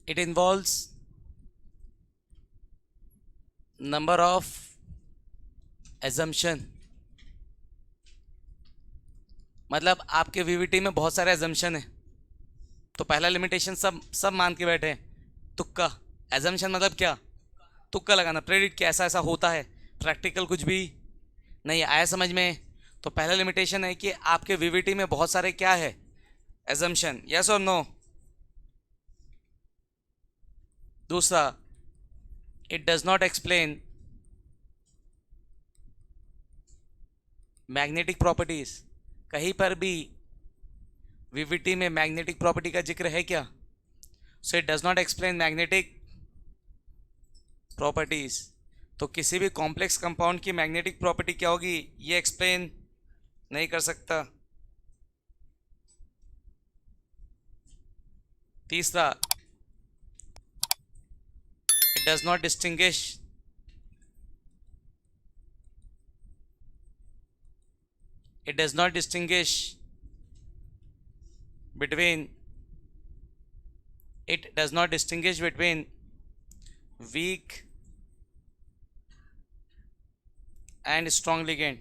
it involves number of assumption। मतलब आपके वीवीटी में बहुत सारे assumption है, तो पहला लिमिटेशन सब मान के बैठे हैं, तुक्का। assumption मतलब क्या? तुक्का लगाना, प्रेडिक्ट कि ऐसा ऐसा होता है, प्रैक्टिकल कुछ भी नहीं आया समझ में। तो पहला लिमिटेशन है कि आपके वीवीटी में बहुत सारे क्या है, assumption। यस और नो? दूसरा, it does not explain magnetic properties. कहीं पर भी वीवीटी में मैग्नेटिक प्रॉपर्टी का जिक्र है क्या? So it does not explain magnetic properties. तो किसी भी कॉम्प्लेक्स कंपाउंड की मैग्नेटिक प्रॉपर्टी क्या होगी, ये एक्सप्लेन नहीं कर सकता। तीसरा, it does not distinguish between weak and strong ligand.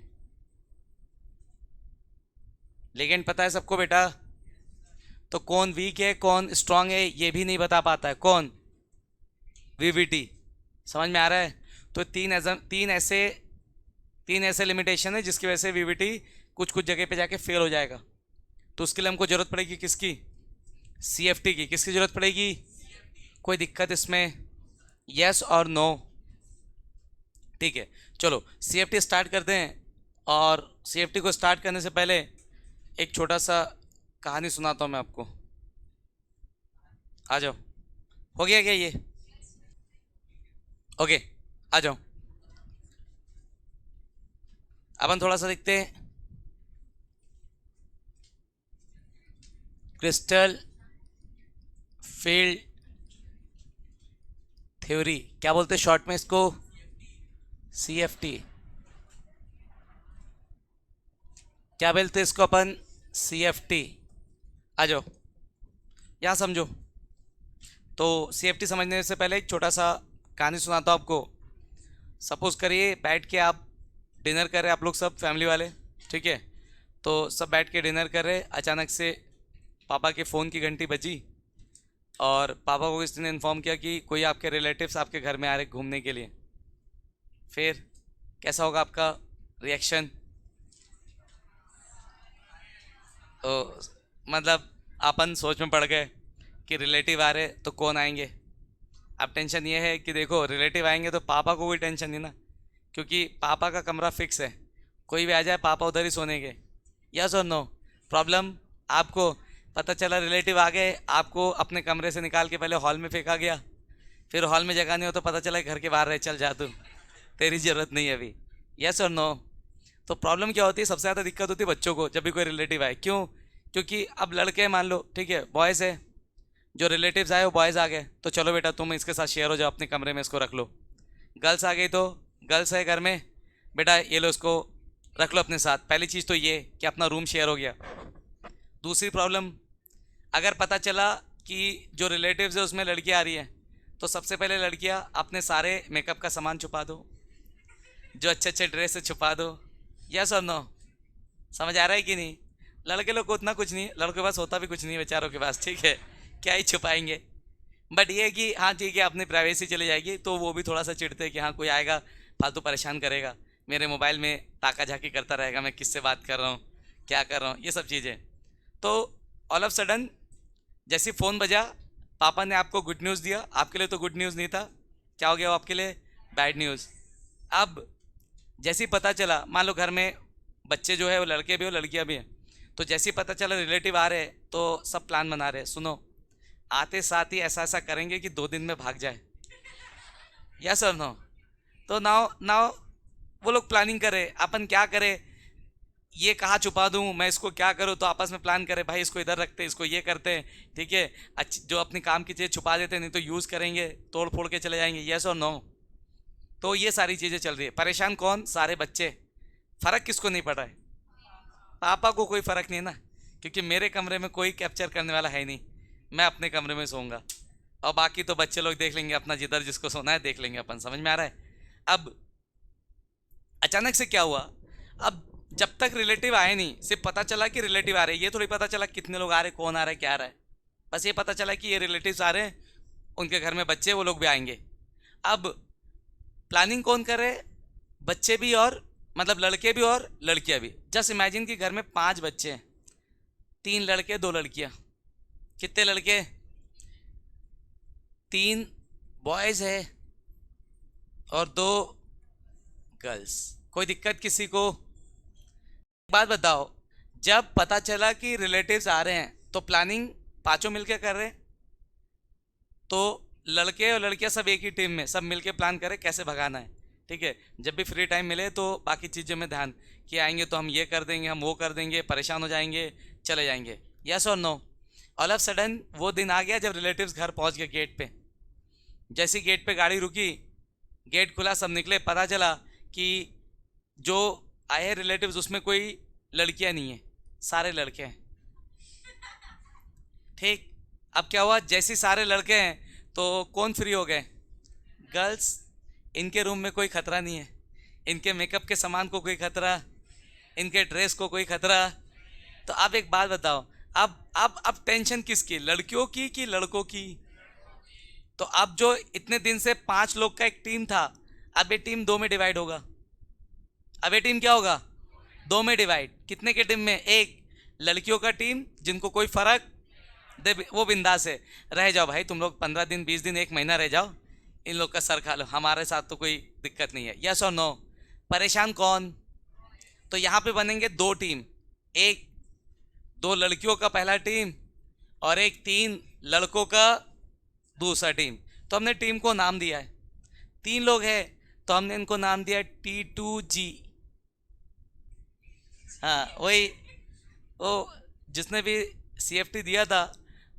Ligand पता है सबको बेटा, तो कौन वीक है कौन स्ट्रॉन्ग है ये भी नहीं बता पाता है। कौन? वीवीटी। समझ में आ रहा है? तो तीन ऐसे लिमिटेशन है जिसकी वजह से वीवीटी कुछ कुछ जगह पे जाके फेल हो जाएगा। तो उसके लिए हमको जरूरत पड़ेगी किसकी? सीएफटी की। किसकी जरूरत पड़ेगी? कोई दिक्कत इसमें? यस और नो? ठीक है, चलो सीएफटी स्टार्ट करते हैं। और सीएफटी को स्टार्ट करने से पहले एक छोटा सा कहानी सुनाता हूँ मैं आपको। आ जाओ। हो गया क्या ये? ओके, आ जाओ। अपन थोड़ा सा देखते हैं। क्रिस्टल फील्ड थ्योरी, क्या बोलते हैं शॉर्ट में इसको? सीएफटी। क्या बोलते हैं इसको अपन? सीएफटी। आ जाओ, यहाँ समझो। तो सीएफटी समझने से पहले एक छोटा सा कहानी सुनाता हूँ आपको। सपोज करिए बैठ के आप डिनर कर रहे हैं, आप लोग सब फैमिली वाले, ठीक है। तो सब बैठ के डिनर कर रहे, अचानक से पापा के फ़ोन की घंटी बजी और पापा को किसी ने इन्फॉर्म किया कि कोई आपके रिलेटिव्स आपके घर में आ रहे घूमने के लिए। फिर कैसा होगा आपका रिएक्शन? तो मतलब अपन सोच में पड़ गए कि रिलेटिव आ रहे तो कौन आएंगे। अब टेंशन ये है कि देखो रिलेटिव आएंगे तो पापा को कोई टेंशन नहीं ना, क्योंकि पापा का कमरा फिक्स है, कोई भी आ जाए पापा उधर ही सोने के। यस और नो? प्रॉब्लम आपको पता चला रिलेटिव आ गए, आपको अपने कमरे से निकाल के पहले हॉल में फेंका गया, फिर हॉल में जगह नहीं हो तो पता चला घर के बाहर रहे, चल जा तू, तेरी ज़रूरत नहीं है अभी। यस और नो? तो प्रॉब्लम क्या होती है? सबसे ज़्यादा दिक्कत होती है बच्चों को जब भी कोई रिलेटिव आए। क्यों? क्योंकि अब लड़के हैं मान लो, ठीक है, बॉयज़ है, जो रिलेटिव्स आए वो बॉयज़ आ गए तो चलो बेटा तुम इसके साथ शेयर हो जाओ, अपने कमरे में इसको रख लो। गर्ल्स आ गई तो गर्ल्स है घर में, बेटा ये लो इसको रख लो अपने साथ। पहली चीज़ तो ये कि अपना रूम शेयर हो गया। दूसरी प्रॉब्लम, अगर पता चला कि जो रिलेटिव्स है उसमें लड़की आ रही है तो सबसे पहले लड़कियां अपने सारे मेकअप का सामान छुपा दो, जो अच्छे अच्छे ड्रेस है छुपा दो। यस और नो? समझ आ रहा है कि नहीं? लड़के लोग को उतना कुछ नहीं, लड़कों के पास होता भी कुछ नहीं है बेचारों के पास, ठीक है, क्या ही छुपाएंगे। बट ये है कि हाँ ठीक है अपनी प्राइवेसी चली जाएगी, तो वो भी थोड़ा सा चिढ़ते हैं कि हाँ कोई आएगा फालतू परेशान करेगा, मेरे मोबाइल में ताका झाकी करता रहेगा, मैं किससे बात कर रहा हूँ, क्या कर रहा हूँ, ये सब चीज़ें। तो ऑल ऑफ सडन जैसे फ़ोन बजा, पापा ने आपको गुड न्यूज़ दिया, आपके लिए तो गुड न्यूज़ नहीं था, क्या हो गया वो आपके लिए? Bad news. अब जैसे ही पता चला, मान लो घर में बच्चे जो है वो लड़के भी हो लड़कियां भी हैं, तो जैसे ही पता चला रिलेटिव आ रहे हैं तो सब प्लान बना रहे हैं। सुनो, आते साथ ही ऐसा ऐसा करेंगे कि 2 दिन में भाग जाए। यस और नो? तो नाउ नाउ वो लोग प्लानिंग करे, अपन क्या करें, ये कहाँ छुपा दूँ मैं, इसको क्या करूँ, तो आपस में प्लान करे भाई इसको इधर रखते, इसको ये करते हैं, ठीक है। अच्छी जो अपनी काम की चीज़ छुपा देते, नहीं तो यूज़ करेंगे, तोड़ फोड़ के चले जाएंगे। यस और नो? तो ये सारी चीज़ें चल रही है। परेशान कौन? सारे बच्चे। फ़र्क किसको नहीं पड़ रहा है? पापा को कोई फ़र्क नहीं है ना, क्योंकि मेरे कमरे में कोई कैप्चर करने वाला है नहीं, मैं अपने कमरे में सोऊंगा और बाकी तो बच्चे लोग देख लेंगे अपना, जिधर जिसको सोना है देख लेंगे अपन। समझ में आ रहा है? अब अचानक से क्या हुआ, अब जब तक रिलेटिव आए नहीं, सिर्फ पता चला कि रिलेटिव आ रहे, ये थोड़ी पता चला कितने लोग आ रहे, कौन आ रहा है, क्या आ रहा है, बस ये पता चला कि ये रिलेटिव्स आ रहे हैं, उनके घर में बच्चे, वो लोग भी आएंगे। अब प्लानिंग कौन कर रहे? बच्चे भी और मतलब लड़के भी और लड़कियां भी। जस्ट इमेजिन कि घर में 5 बच्चे हैं, 3 लड़के 2 लड़कियां। कितने लड़के? 3 बॉयज है और 2 गर्ल्स। कोई दिक्कत किसी को? बात बताओ, जब पता चला कि रिलेटिव्स आ रहे हैं तो प्लानिंग पांचों मिलके कर रहे हैं, तो लड़के और लड़कियां सब एक ही टीम में सब मिलके प्लान करें कैसे भगाना है, ठीक है। जब भी फ्री टाइम मिले तो बाकी चीज़ों में ध्यान, कि आएंगे तो हम ये कर देंगे, हम वो कर देंगे, परेशान हो जाएंगे, चले जाएंगे। यस और नो? ऑल ऑफ सडन वो दिन आ गया जब रिलेटिव्स घर पहुंच गए गेट पे। जैसी गेट पे गाड़ी रुकी, गेट खुला, सब निकले, पता चला कि जो आए हैं रिलेटिव्स उसमें कोई लड़कियां नहीं है, सारे लड़के हैं, ठीक। अब क्या हुआ, जैसे सारे लड़के हैं तो कौन फ्री हो गए? गर्ल्स। इनके रूम में कोई खतरा नहीं है, इनके मेकअप के सामान को कोई खतरा, इनके ड्रेस को कोई खतरा। तो अब एक बात बताओ, अब टेंशन किसकी, लड़कियों की कि लड़कों की? तो अब जो इतने दिन से 5 लोग का एक टीम था, अब ये टीम 2 में डिवाइड होगा। अब ये टीम क्या होगा? 2 में डिवाइड। कितने के टीम में? एक लड़कियों का टीम, जिनको कोई फर्क दे, वो बिंदास है, रह जाओ भाई तुम लोग 15 दिन 20 दिन 1 महीना रह जाओ, इन लोग का सर खा लो, हमारे साथ तो कोई दिक्कत नहीं है। यस और नो? परेशान कौन? तो यहाँ पे बनेंगे दो टीम, एक दो लड़कियों का पहला टीम और एक तीन लड़कों का दूसरा टीम। तो हमने टीम को नाम दिया है, तीन लोग हैं तो हमने इनको नाम दिया T2G। हाँ वही, वो जिसने भी CFT दिया था,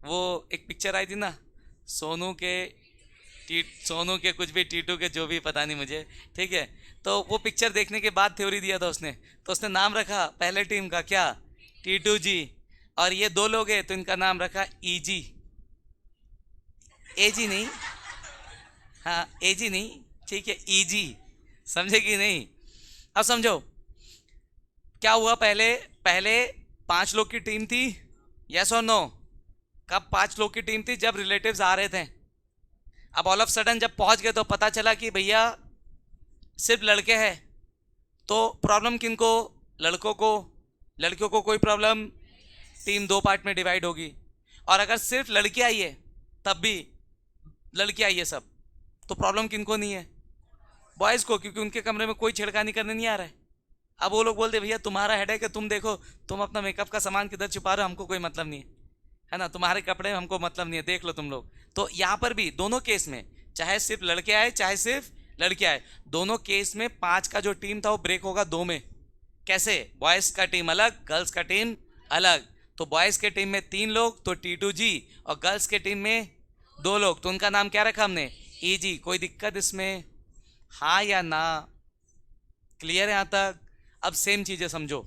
वो एक पिक्चर आई थी ना, सोनू के कुछ भी T2 के जो भी, पता नहीं मुझे, ठीक है। तो वो पिक्चर देखने के बाद थ्योरी दिया था उसने, तो उसने नाम रखा पहले टीम का क्या, T2G। और ये दो लोग हैं तो इनका नाम रखा EG, AG नहीं, हाँ AG नहीं, ठीक है EG, समझे कि नहीं। अब समझो क्या हुआ, पहले पहले 5 लोग की टीम थी, यस और नो। कब 5 लोग की टीम थी, जब रिलेटिव्स आ रहे थे। अब ऑल ऑफ सडन जब पहुंच गए तो पता चला कि भैया सिर्फ लड़के हैं, तो प्रॉब्लम किनको, लड़कों को, लड़कियों को कोई प्रॉब्लम, टीम 2 पार्ट में डिवाइड होगी। और अगर सिर्फ लड़की आई है, तब भी लड़की आई है सब, तो प्रॉब्लम किनको नहीं है, बॉयज़ को, क्योंकि उनके कमरे में कोई छेड़खानी करने नहीं आ रहा है। अब वो लोग बोलते भैया तुम्हारा हेडेक है, तुम देखो, तुम अपना मेकअप का सामान किधर छुपा रहे हो, हमको कोई मतलब नहीं है ना, तुम्हारे कपड़े में हमको मतलब नहीं है, देख लो तुम लोग। तो यहाँ पर भी दोनों केस में, चाहे सिर्फ लड़के आए चाहे सिर्फ लड़के आए, दोनों केस में 5 का जो टीम था वो ब्रेक होगा 2 में। कैसे, बॉयज़ का टीम अलग, गर्ल्स का टीम अलग। तो बॉयज़ के टीम में 3 लोग तो T2G, और गर्ल्स के टीम में 2 लोग तो उनका नाम क्या रखा हमने, EG। कोई दिक्कत इसमें, हाँ या ना, क्लियर है यहाँ तक। अब सेम चीजें समझो,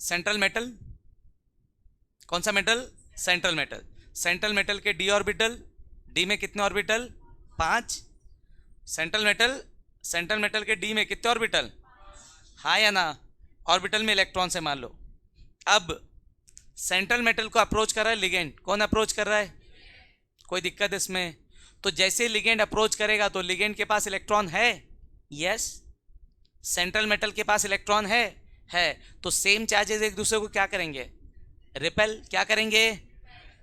सेंट्रल मेटल, कौन सा metal, central metal. Central metal के D ऑर्बिटल, D में कितने ऑर्बिटल, 5। सेंट्रल मेटल के D में कितने ऑर्बिटल, हाँ या ना, ऑर्बिटल में इलेक्ट्रॉन से मान लो। अब सेंट्रल मेटल को अप्रोच कर रहा है लिगेंड, कौन अप्रोच कर रहा है, कोई दिक्कत इसमें। तो जैसे लिगेंड अप्रोच करेगा तो लिगेंड के पास इलेक्ट्रॉन है, यस, सेंट्रल मेटल के पास इलेक्ट्रॉन है। तो सेम चार्जेस एक दूसरे को क्या करेंगे, रिपेल, क्या करेंगे,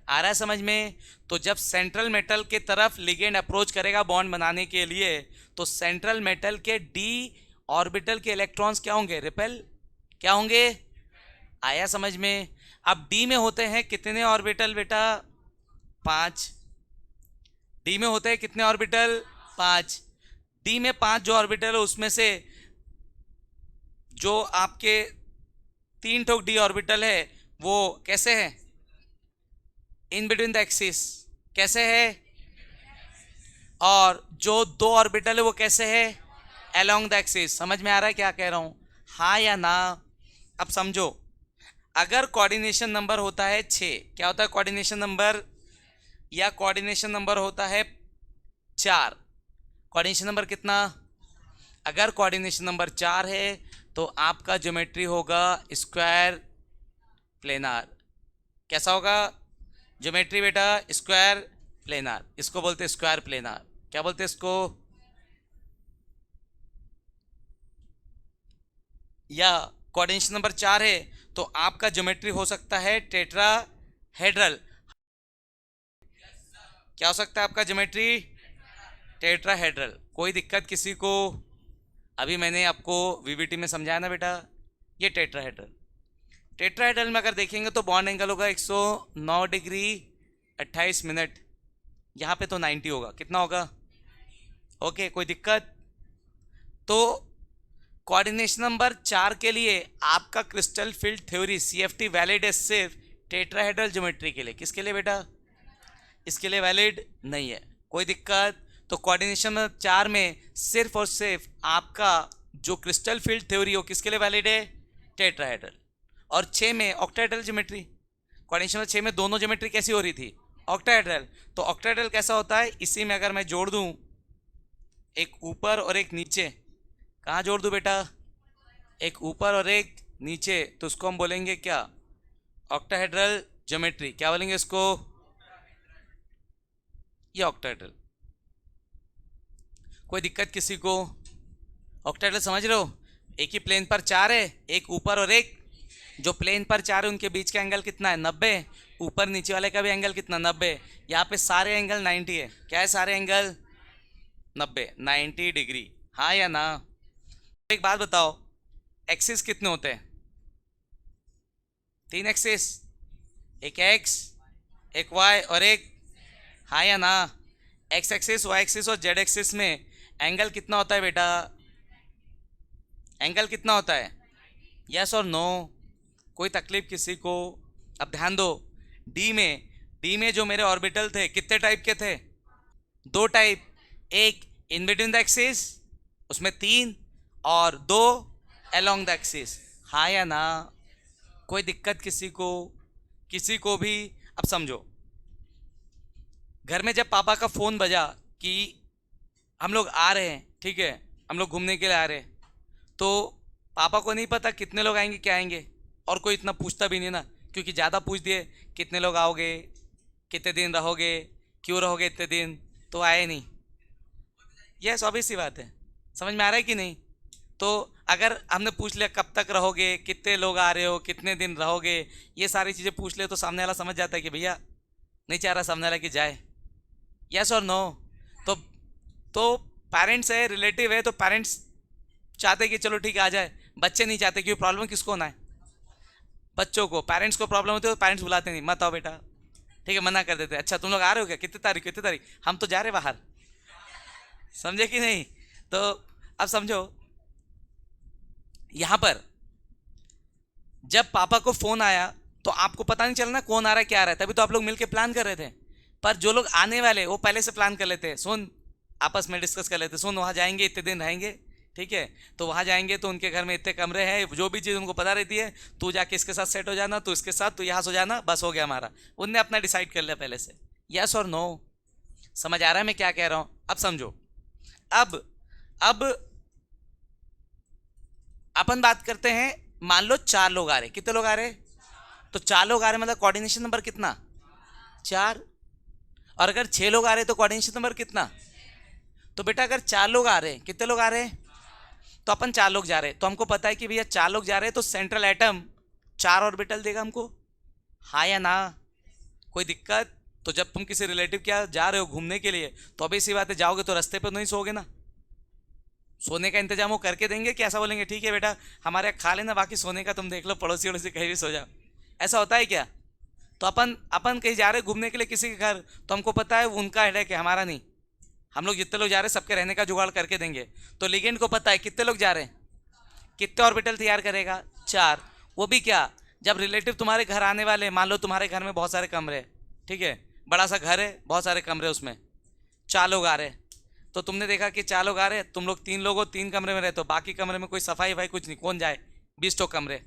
आ रहा है समझ में। तो जब सेंट्रल मेटल के तरफ लिगेंड अप्रोच करेगा बॉन्ड बनाने के लिए, तो सेंट्रल मेटल के D ऑर्बिटल के इलेक्ट्रॉन्स क्या होंगे, रिपेल, क्या होंगे, आया समझ में। अब D में होते हैं कितने ऑर्बिटल बेटा, 5। D में होते हैं कितने ऑर्बिटल, 5। D में 5 जो ऑर्बिटल है उसमें से जो आपके 3 ठोक D ऑर्बिटल है वो कैसे है, इन बिटवीन द एक्सिस, कैसे है, और जो 2 ऑर्बिटल है वो कैसे है, अलोंग द एक्सिस। समझ में आ रहा है क्या कह रहा हूं, हाँ या ना। अब समझो, अगर कोऑर्डिनेशन नंबर होता है 6, क्या होता है कोऑर्डिनेशन नंबर, या कोऑर्डिनेशन नंबर होता है 4, कोऑर्डिनेशन नंबर कितना, अगर कोऑर्डिनेशन नंबर 4 है तो आपका ज्योमेट्री होगा स्क्वायर प्लेनार। कैसा होगा ज्योमेट्री बेटा, स्क्वायर प्लेनार, इसको बोलते हैं स्क्वायर प्लेनार। क्या बोलते हैं इसको, या कोऑर्डिनेशन नंबर 4 है तो आपका ज्योमेट्री हो सकता है टेट्राहेड्रल। क्या हो सकता है आपका ज्योमेट्री, टेट्राहेड्रल। कोई दिक्कत किसी को, अभी मैंने आपको VVT में समझाया ना बेटा, ये टेट्राहेड्रल में अगर देखेंगे तो बॉन्ड एंगल होगा 109 डिग्री 28 मिनट, यहाँ पे तो 90 होगा, कितना होगा, ओके, कोई दिक्कत। तो कोऑर्डिनेशन नंबर 4 के लिए आपका crystal field theory CFT valid है सिर्फ टेट्राहेड्रल ज्योमेट्री के लिए, किसके लिए बेटा, इसके लिए वैलिड नहीं है, कोई दिक्कत। तो कोऑर्डिनेशन नंबर 4 में सिर्फ और सिर्फ आपका जो क्रिस्टल फील्ड थ्योरी हो किसके लिए वैलिड है, टेट्राहेड्रल। और 6 में ऑक्टाहेड्रल ज्योमेट्री, कोऑर्डिनेशन नंबर 6 में दोनों ज्योमेट्री कैसी हो रही थी, ऑक्टाहेड्रल। तो ऑक्टाहेड्रल कैसा होता है, इसी में अगर मैं जोड़ दूं एक ऊपर और एक नीचे, कहाँ जोड़ दूं बेटा, एक ऊपर और एक नीचे, तो उसको हम बोलेंगे क्या, ऑक्टाहेड्रल ज्योमेट्री। क्या बोलेंगे इसको, ये ऑक्टाहेड्रल। कोई दिक्कत किसी को, ऑक्टाहेड्रल समझ रहे हो, एक ही प्लेन पर 4 है, एक ऊपर और एक, जो प्लेन पर 4 है उनके बीच का एंगल कितना है, 90, ऊपर नीचे वाले का भी एंगल कितना, 90। यहाँ पे सारे एंगल 90 है, क्या है सारे एंगल 90 डिग्री, हाँ या ना। एक बात बताओ, एक्सिस कितने होते हैं? 3 एक्सिस, एक एक्स, एक वाई और एक, हाँ या ना? एक्स एक्सिस, वाई एक्सिस और जेड एक्सिस में एंगल कितना होता है बेटा? एंगल कितना होता है? यस और नो? कोई तकलीफ किसी को? अब ध्यान दो, डी में जो मेरे ऑर्बिटल थे कितने टाइप के थे? 2 टाइप, एक इन बिटवीन द एक्सिस उसमें 3 और 2 अलोंग द एक्सिस, हाँ या ना? कोई दिक्कत किसी को? किसी को भी? अब समझो, घर में जब पापा का फोन बजा कि हम लोग आ रहे हैं, ठीक है, हम लोग घूमने के लिए आ रहे हैं, तो पापा को नहीं पता कितने लोग आएंगे क्या आएंगे, और कोई इतना पूछता भी नहीं ना, क्योंकि ज़्यादा पूछ दिए कितने लोग आओगे, कितने दिन रहोगे, क्यों रहोगे इतने दिन, तो आए नहीं। यह स्वाभाविक सी बात है, समझ में आ रहा है कि नहीं? तो अगर हमने पूछ लिया कब तक रहोगे, कितने लोग आ रहे हो, कितने दिन रहोगे, ये सारी चीज़ें पूछ ले तो सामने वाला समझ जाता है कि भैया नहीं चाह रहा सामने वाला कि जाए। यस और नो? तो तो पेरेंट्स है, रिलेटिव है, तो पेरेंट्स चाहते कि चलो ठीक है आ जाए, बच्चे नहीं चाहते, क्योंकि प्रॉब्लम किसको होना है? बच्चों को। पेरेंट्स को प्रॉब्लम होती है तो पेरेंट्स बुलाते नहीं, मत आओ बेटा, ठीक है, मना कर देते। अच्छा तुम लोग आ रहे हो क्या, कितने तारीख, कितने तारीख? हम तो जा रहे बाहर, समझे कि नहीं? तो अब समझो, यहां पर जब पापा को फोन आया तो आपको पता नहीं चलना कौन आ रहा है क्या आ रहा है, तभी तो आप लोग मिलके प्लान कर रहे थे। पर जो लोग आने वाले वो पहले से प्लान कर लेते, सुन, आपस में डिस्कस कर लेते, सुन वहां जाएंगे इतने दिन रहेंगे, ठीक है, तो वहां जाएंगे तो उनके घर में इतने कमरे हैं, जो भी चीज़ उनको पता रहती है, तू जाके इसके साथ सेट हो जाना, तू इसके साथ, तू यहाँ सो जाना, बस हो गया हमारा। उनने अपना डिसाइड कर लिया पहले से। यस और नो? समझ आ रहा है मैं क्या कह रहा हूँ? अब समझो, अब अपन बात करते हैं, मान लो 4 लोग आ रहे, कितने लोग आ रहे? तो 4 लोग आ रहे मतलब कोऑर्डिनेशन नंबर कितना? 4। और अगर 6 लोग आ रहे तो कोऑर्डिनेशन नंबर कितना? तो बेटा अगर 4 लोग आ रहे हैं, कितने लोग आ रहे हैं? तो अपन 4 लोग जा रहे हैं, तो हमको पता है कि भैया 4 लोग जा रहे हैं, तो सेंट्रल एटम 4 ऑर्बिटल देगा हमको, हाँ या ना? कोई दिक्कत? तो जब तुम किसी रिलेटिव के यहाँ जा रहे हो घूमने के लिए, तो अभी सी बात है, जाओगे तो रास्ते पर नहीं सोओगे ना, सोने का इंतजाम वो करके देंगे कि ऐसा बोलेंगे ठीक है बेटा हमारे यहाँ खा लेना, बाकी सोने का तुम देख लो, पड़ोसी वड़ोसी कहीं भी सो जाओ, ऐसा होता है क्या? तो अपन अपन कहीं जा रहे हैं घूमने के लिए किसी के घर, तो हमको पता है उनका हेडेक है, हमारा नहीं, हम लोग जितने लोग जा रहे हैं सबके रहने का जुगाड़ करके देंगे। तो लिगेंड को पता है कितने लोग जा रहे हैं, कितने ऑर्बिटल तैयार करेगा? 4। वो भी क्या, जब रिलेटिव तुम्हारे घर आने वाले हैं, मान लो तुम्हारे घर में बहुत सारे कमरे हैं, ठीक है, बड़ा सा घर है, बहुत सारे कमरे, उसमें 4 लोग आ रहे हैं, तो तुमने देखा कि 4 लोग आ रहे हैं, तुम लोग 3 लोग हो, 3 कमरे में रहते हो, बाकी कमरे में कोई सफाई वफाई कुछ नहीं, कौन जाए? 20 तो कमरे।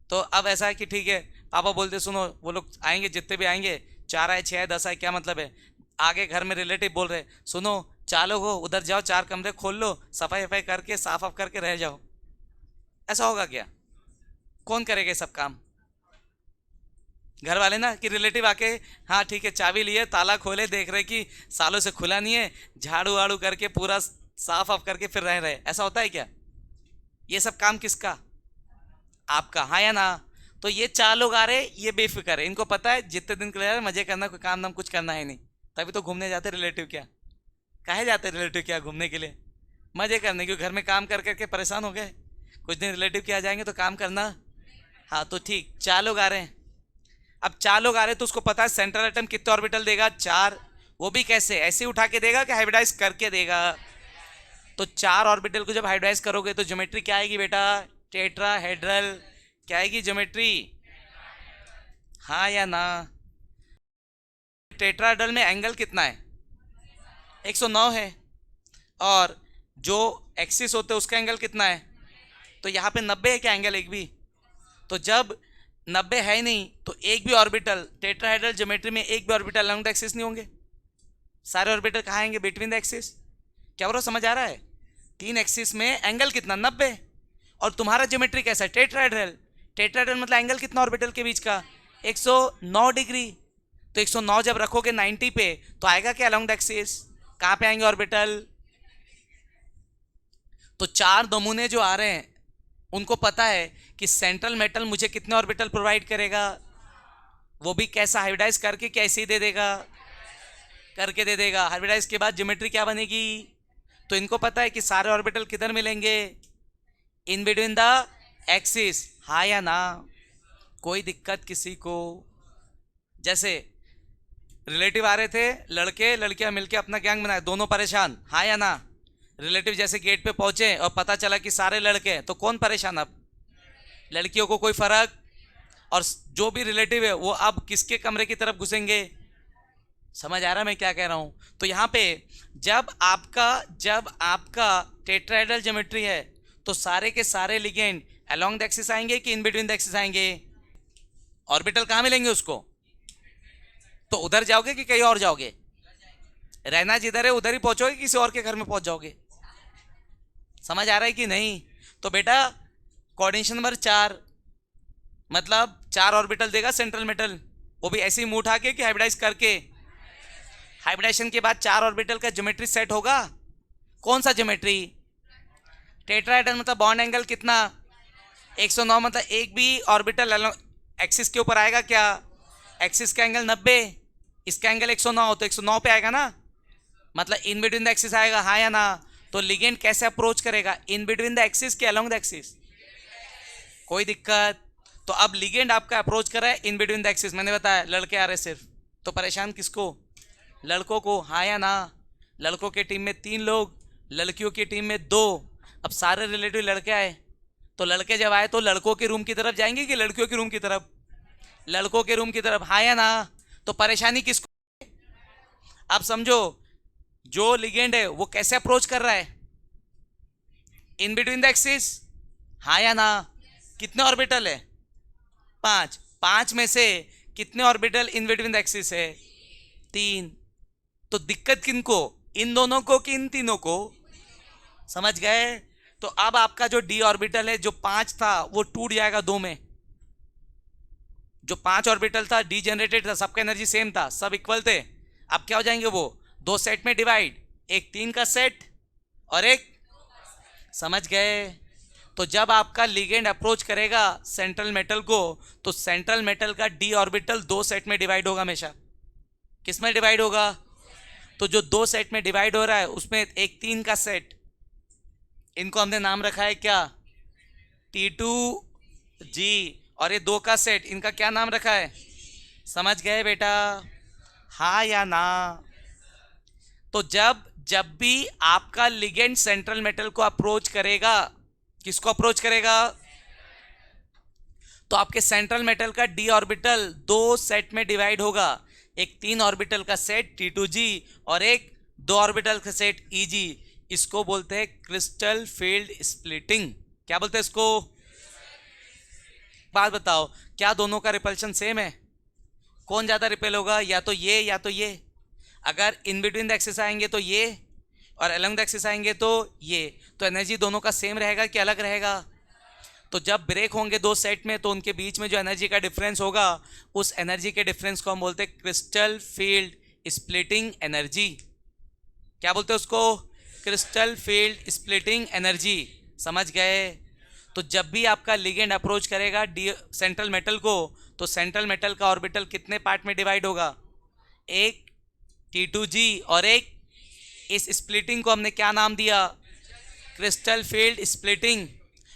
तो अब ऐसा है कि ठीक है, पापा बोलते सुनो वो लोग आएंगे, जितने भी आएंगे, 4 आए, 6 आए, 10 आए, क्या मतलब है? आगे घर में रिलेटिव बोल रहे सुनो 4 लोग हो, उधर जाओ 4 कमरे खोल लो, सफाई वफाई करके साफ वाफ करके रह जाओ, ऐसा होगा क्या? कौन करेगा ये सब काम? घर वाले ना, कि रिलेटिव आके हाँ ठीक है चाबी लिए, ताला खोले, देख रहे कि सालों से खुला नहीं है, झाड़ू वाड़ू करके पूरा साफ वाफ करके फिर रह रहे, ऐसा होता है क्या? ये सब काम किसका? आपका, हाँ या ना? तो ये 4 लोग आ रहे, ये बेफिक्र है, इनको पता है जितने दिन के लिए मजे करना, कोई काम नाम कुछ करना है नहीं, तभी तो घूमने जाते रिलेटिव क्या, काहे जाते रिलेटिव क्या घूमने के लिए? मजे करने, क्यों घर में काम कर करके परेशान हो गए, कुछ दिन रिलेटिव के आ जाएंगे तो काम करना। हाँ तो ठीक, 4 लोग आ रहे हैं, अब 4 लोग आ रहे हैं तो उसको पता है सेंट्रल एटम कितने ऑर्बिटल देगा? 4। वो भी कैसे, ऐसे ही उठा के देगा कि हाइब्रिडाइज करके देगा? तो 4 ऑर्बिटल को जब हाइब्रिडाइज करोगे तो ज्योमेट्री क्या आएगी बेटा? टेट्राहेड्रल। क्या आएगी ज्योमेट्री? हाँ या ना? टेट्राहेड्रल में एंगल कितना है? 109 है, और जो एक्सिस होते हैं उसका एंगल कितना है? तो यहाँ पे 90 है क्या एंगल एक भी? तो जब 90 है ही नहीं तो एक भी ऑर्बिटल टेट्राहेड्रल ज्योमेट्री में एक भी ऑर्बिटल अलोंग द एक्सिस नहीं होंगे, सारे ऑर्बिटल कहाँ आएंगे? Between the axis. क्या बोलो, समझ आ रहा है? 3 एक्सिस में एंगल कितना? 90। और तुम्हारा ज्योमेट्री कैसा है? टेट्राहेड्रल। टेट्राहेड्रल मतलब एंगल कितना ऑर्बिटल के बीच का? 109 डिग्री। तो 109 जब रखोगे 90 पे तो आएगा क्या अलोंग द एक्सिस? कहाँ पे आएंगे ऑर्बिटल? तो 4 नमूने जो आ रहे हैं उनको पता है कि सेंट्रल मेटल मुझे कितने ऑर्बिटल प्रोवाइड करेगा, वो भी कैसा? हाइब्रिडाइज करके, कैसे ही दे देगा? करके दे देगा। हाइब्रिडाइज के बाद ज्योमेट्री क्या बनेगी? तो इनको पता है कि सारे ऑर्बिटल किधर मिलेंगे? इन बिटवीन द एक्सिस, हाँ या ना? कोई दिक्कत किसी को? जैसे रिलेटिव आ रहे थे, लड़के लड़कियां मिलके अपना गैंग बनाए, दोनों परेशान, हाँ या ना? रिलेटिव जैसे गेट पे पहुंचे और पता चला कि सारे लड़के हैं, तो कौन परेशान? अब लड़कियों को कोई फर्क, और जो भी रिलेटिव है वो अब किसके कमरे की तरफ घुसेंगे? समझ आ रहा है मैं क्या कह रहा हूं? तो यहां पे जब आपका टेट्राहेड्रल ज्योमेट्री है तो सारे के सारे लिगेंड अलोंग द एक्सिस आएंगे कि इन बिटवीन द एक्सिस आएंगे? ऑर्बिटल कहां मिलेंगे उसको? तो उधर जाओगे कि कहीं और जाओगे? रहना जिधर है उधर ही पहुंचोगे, किसी और के घर में पहुंच जाओगे? समझ आ रहा है कि नहीं? तो बेटा कोऑर्डिनेशन नंबर 4 मतलब 4 ऑर्बिटल देगा सेंट्रल मेटल, वो भी ऐसे ही मुंह उठा के कि हाइब्रिडाइज करके। हाइब्रिडाइजेशन के बाद 4 ऑर्बिटल का ज्योमेट्री सेट होगा। कौन सा ज्योमेट्री? टेट्राहेड्रल मतलब बॉन्ड एंगल कितना? 109, मतलब एक भी ऑर्बिटल एक्सिस के ऊपर आएगा क्या? एक्सिस का एंगल 90, इसका एंगल 109, तो 109 पे आएगा ना, मतलब इन बिटवीन द एक्सिस आएगा, हाँ या ना? तो लिगेंड कैसे अप्रोच करेगा? इन बिटवीन द एक्सिस के अलोंग द एक्सिस? कोई दिक्कत? तो अब लिगेंड आपका अप्रोच कर रहा है इन बिटवीन द एक्सिस, मैंने बताया लड़के आ रहे सिर्फ, तो परेशान किसको? लड़कों को, हाँ या ना? लड़कों की टीम में 3 लोग, लड़कियों की टीम में 2। अब सारे रिलेटिव लड़के आए, तो लड़के जब आए तो लड़कों के रूम की तरफ जाएंगे कि लड़कियों के रूम की तरफ? लड़कों के रूम की तरफ, हाँ या ना? तो परेशानी किसको? अब समझो, जो लिगेंड है वो कैसे अप्रोच कर रहा है? इन बिटवीन द एक्सिस, हाँ या ना? कितने ऑर्बिटल है? 5। 5 में से कितने orbital in between the axis है? 3। तो दिक्कत किनको? इन दोनों को कि इन तीनों को? समझ गए? तो अब आपका जो डी ऑर्बिटल है, जो 5 था वो टूट जाएगा 2 में। जो 5 ऑर्बिटल था डी जनरेटेड था, सबका एनर्जी सेम था, सब इक्वल थे। अब क्या हो जाएंगे वो? 2 सेट में डिवाइड, एक 3 का सेट और एक, समझ गए? तो जब आपका लिगेंड अप्रोच करेगा सेंट्रल मेटल को, तो सेंट्रल मेटल का डी ऑर्बिटल 2 सेट में डिवाइड होगा हमेशा। किस में डिवाइड होगा? तो जो 2 सेट में डिवाइड हो रहा है उसमें एक 3 का सेट, इनको हमने नाम रखा है क्या? T2G, और ये 2 का सेट, इनका क्या नाम रखा है? समझ गए बेटा? हाँ या ना? तो जब भी आपका लिगेंड सेंट्रल मेटल को अप्रोच करेगा, किसको अप्रोच करेगा? तो आपके सेंट्रल मेटल का डी ऑर्बिटल 2 सेट में डिवाइड होगा, एक 3 ऑर्बिटल का सेट T2G और एक 2 ऑर्बिटल का सेट EG। इसको बोलते हैं क्रिस्टल फील्ड स्प्लिटिंग। क्या बोलते हैं इसको? बात बताओ, क्या दोनों का रिपल्शन सेम है? कौन ज्यादा रिपेल होगा? या तो ये या तो ये। अगर इन बिटवीन द एक्सिस आएंगे तो ये, और अलोंग द एक्सिस आएंगे तो ये, तो एनर्जी दोनों का सेम रहेगा कि अलग रहेगा? तो जब ब्रेक होंगे 2 सेट में तो उनके बीच में जो एनर्जी का डिफरेंस होगा, उस एनर्जी के डिफरेंस को हम बोलते हैं क्रिस्टल फील्ड स्प्लिटिंग एनर्जी। क्या बोलते हैं उसको? Crystal field splitting energy. समझ गए? तो जब भी आपका लिगेंड अप्रोच करेगा डी सेंट्रल मेटल को, तो सेंट्रल मेटल का ऑर्बिटल कितने पार्ट में डिवाइड होगा? एक T2G और एक, इस स्प्लिटिंग को हमने क्या नाम दिया? Crystal field splitting.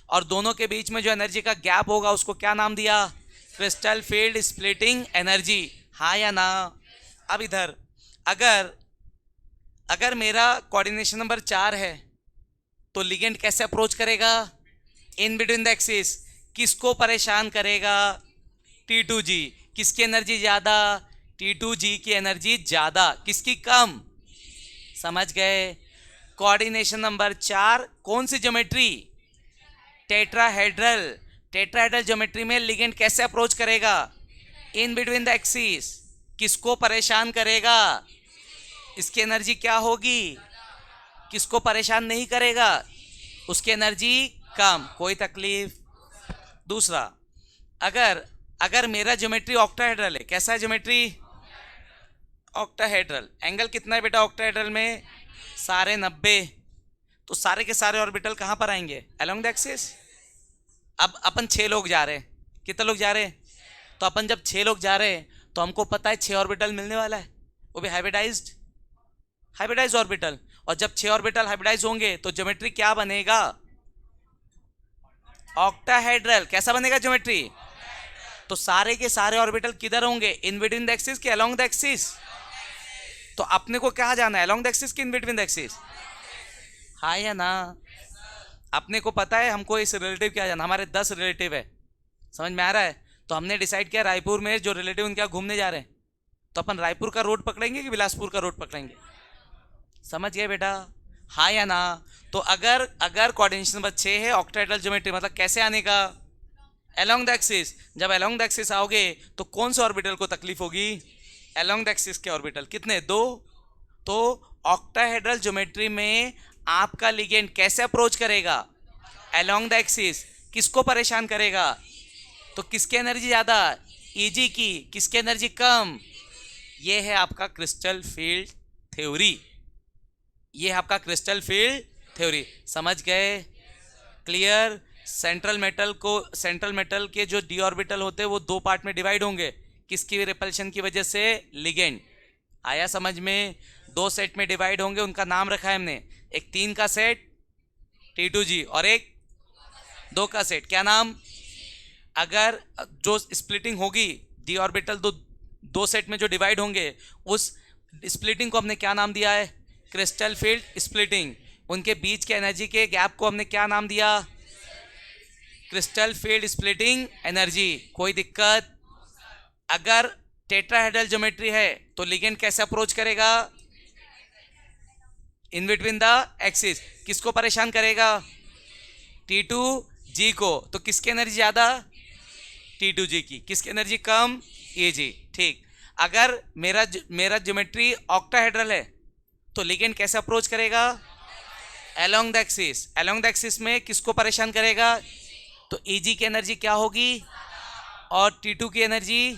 और दोनों के बीच में जो एनर्जी का गैप होगा उसको क्या नाम दिया? Crystal field splitting energy. हाँ या ना? अब इधर अगर मेरा कोऑर्डिनेशन नंबर 4 है तो लिगेंड कैसे अप्रोच करेगा? In between the axis. किसको परेशान करेगा? T2G। किसकी एनर्जी ज्यादा? T2G की एनर्जी ज्यादा, किसकी कम? समझ गए? कोऑर्डिनेशन नंबर 4 कौन सी ज्योमेट्री? टेट्राहेड्रल। टेट्राहेड्रल ज्योमेट्री में लिगेंड कैसे अप्रोच करेगा? In between the axis. किसको परेशान करेगा? इसकी एनर्जी क्या होगी? किसको परेशान नहीं करेगा? उसकी एनर्जी कम, कोई तकलीफ? दूसरा, अगर मेरा ज्योमेट्री ऑक्टाहेड्रल है, कैसा है ज्योमेट्री? ऑक्टाहेड्रल। एंगल कितना है बेटा ऑक्टाहेड्रल में? सारे 90। तो सारे के सारे ऑर्बिटल कहां पर आएंगे? Along the axis. अब अपन 6 लोग जा रहे हैं, कितने लोग जा रहे हैं? तो अपन जब 6 लोग जा रहे हैं तो हमको पता है 6 ऑर्बिटल मिलने वाला है, वो भी हाइब्रिडाइज्ड ऑर्बिटल। और जब 6 ऑर्बिटल हाइब्रिडाइज होंगे तो ज्योमेट्री क्या बनेगा? ऑक्टाहेड्रल कैसा बनेगा ज्योमेट्री? तो सारे के सारे ऑर्बिटल किधर होंगे? इन बिटवीन द एक्सिस कि अलोंग द एक्सिस? तो अपने को क्या जाना है, अलोंग द एक्सिस कि इन बिटवीन द एक्सिस? हाँ या ना? अपने को पता है हमको इस रिलेटिव क्या जाना, हमारे 10 रिलेटिव है, समझ में आ रहा है? तो हमने डिसाइड किया रायपुर में जो रिलेटिव उनके यहाँ घूमने जा रहे हैं, तो अपन रायपुर का रोड पकड़ेंगे कि बिलासपुर का रोड पकड़ेंगे? समझ गए बेटा? हाँ या ना? तो अगर अगर कोऑर्डिनेशन नंबर 6 है ऑक्टाहेड्रल ज्योमेट्री, मतलब कैसे आने का? Along the axis. जब अलोंग द एक्सिस आओगे तो कौन से ऑर्बिटल को तकलीफ होगी? अलोंग द एक्सिस के ऑर्बिटल कितने? 2। तो ऑक्टाहेड्रल ज्योमेट्री में आपका लिगेंड कैसे अप्रोच करेगा? Along the axis. किसको परेशान करेगा? तो किसकी एनर्जी ज्यादा? ईजी की। किसकी एनर्जी कम? ये है आपका क्रिस्टल फील्ड थ्योरी। ये है आपका क्रिस्टल फील्ड थ्योरी। समझ गए? क्लियर? सेंट्रल मेटल के जो डी ऑर्बिटल होते हैं वो 2 पार्ट में डिवाइड होंगे, किसकी? रिपल्शन की वजह से, लिगेंड। आया समझ में? 2 सेट में डिवाइड होंगे, उनका नाम रखा है हमने, एक 3 का सेट T2G और एक 2 का सेट, क्या नाम? अगर जो स्प्लिटिंग होगी डी ऑर्बिटल दो सेट में जो डिवाइड होंगे, उस स्प्लिटिंग को हमने क्या नाम दिया है? Crystal field splitting. उनके बीच के एनर्जी के गैप को हमने क्या नाम दिया? Crystal field splitting energy. कोई दिक्कत? अगर टेट्राहेड्रल ज्योमेट्री है तो लिगेंड कैसे अप्रोच करेगा? In between the axis. किसको परेशान करेगा? T2G को। तो किसकी एनर्जी ज्यादा? T2G की। किसकी एनर्जी कम? Eg। ठीक। अगर मेरा ज्योमेट्री ऑक्टाहेड्रल है तो लिगेंड कैसे अप्रोच करेगा? Along the axis. Along the axis में किसको परेशान करेगा? तो Eg की एनर्जी क्या होगी और T2 की एनर्जी?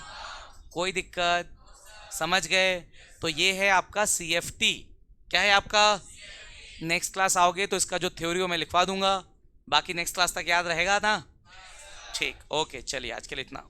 कोई दिक्कत? समझ गए? तो ये है आपका CFT। क्या है आपका? नेक्स्ट क्लास आओगे तो इसका जो थ्योरी हो मैं लिखवा दूंगा, बाकी नेक्स्ट क्लास तक याद रहेगा ना? ठीक, ओके, चलिए आज के लिए इतना।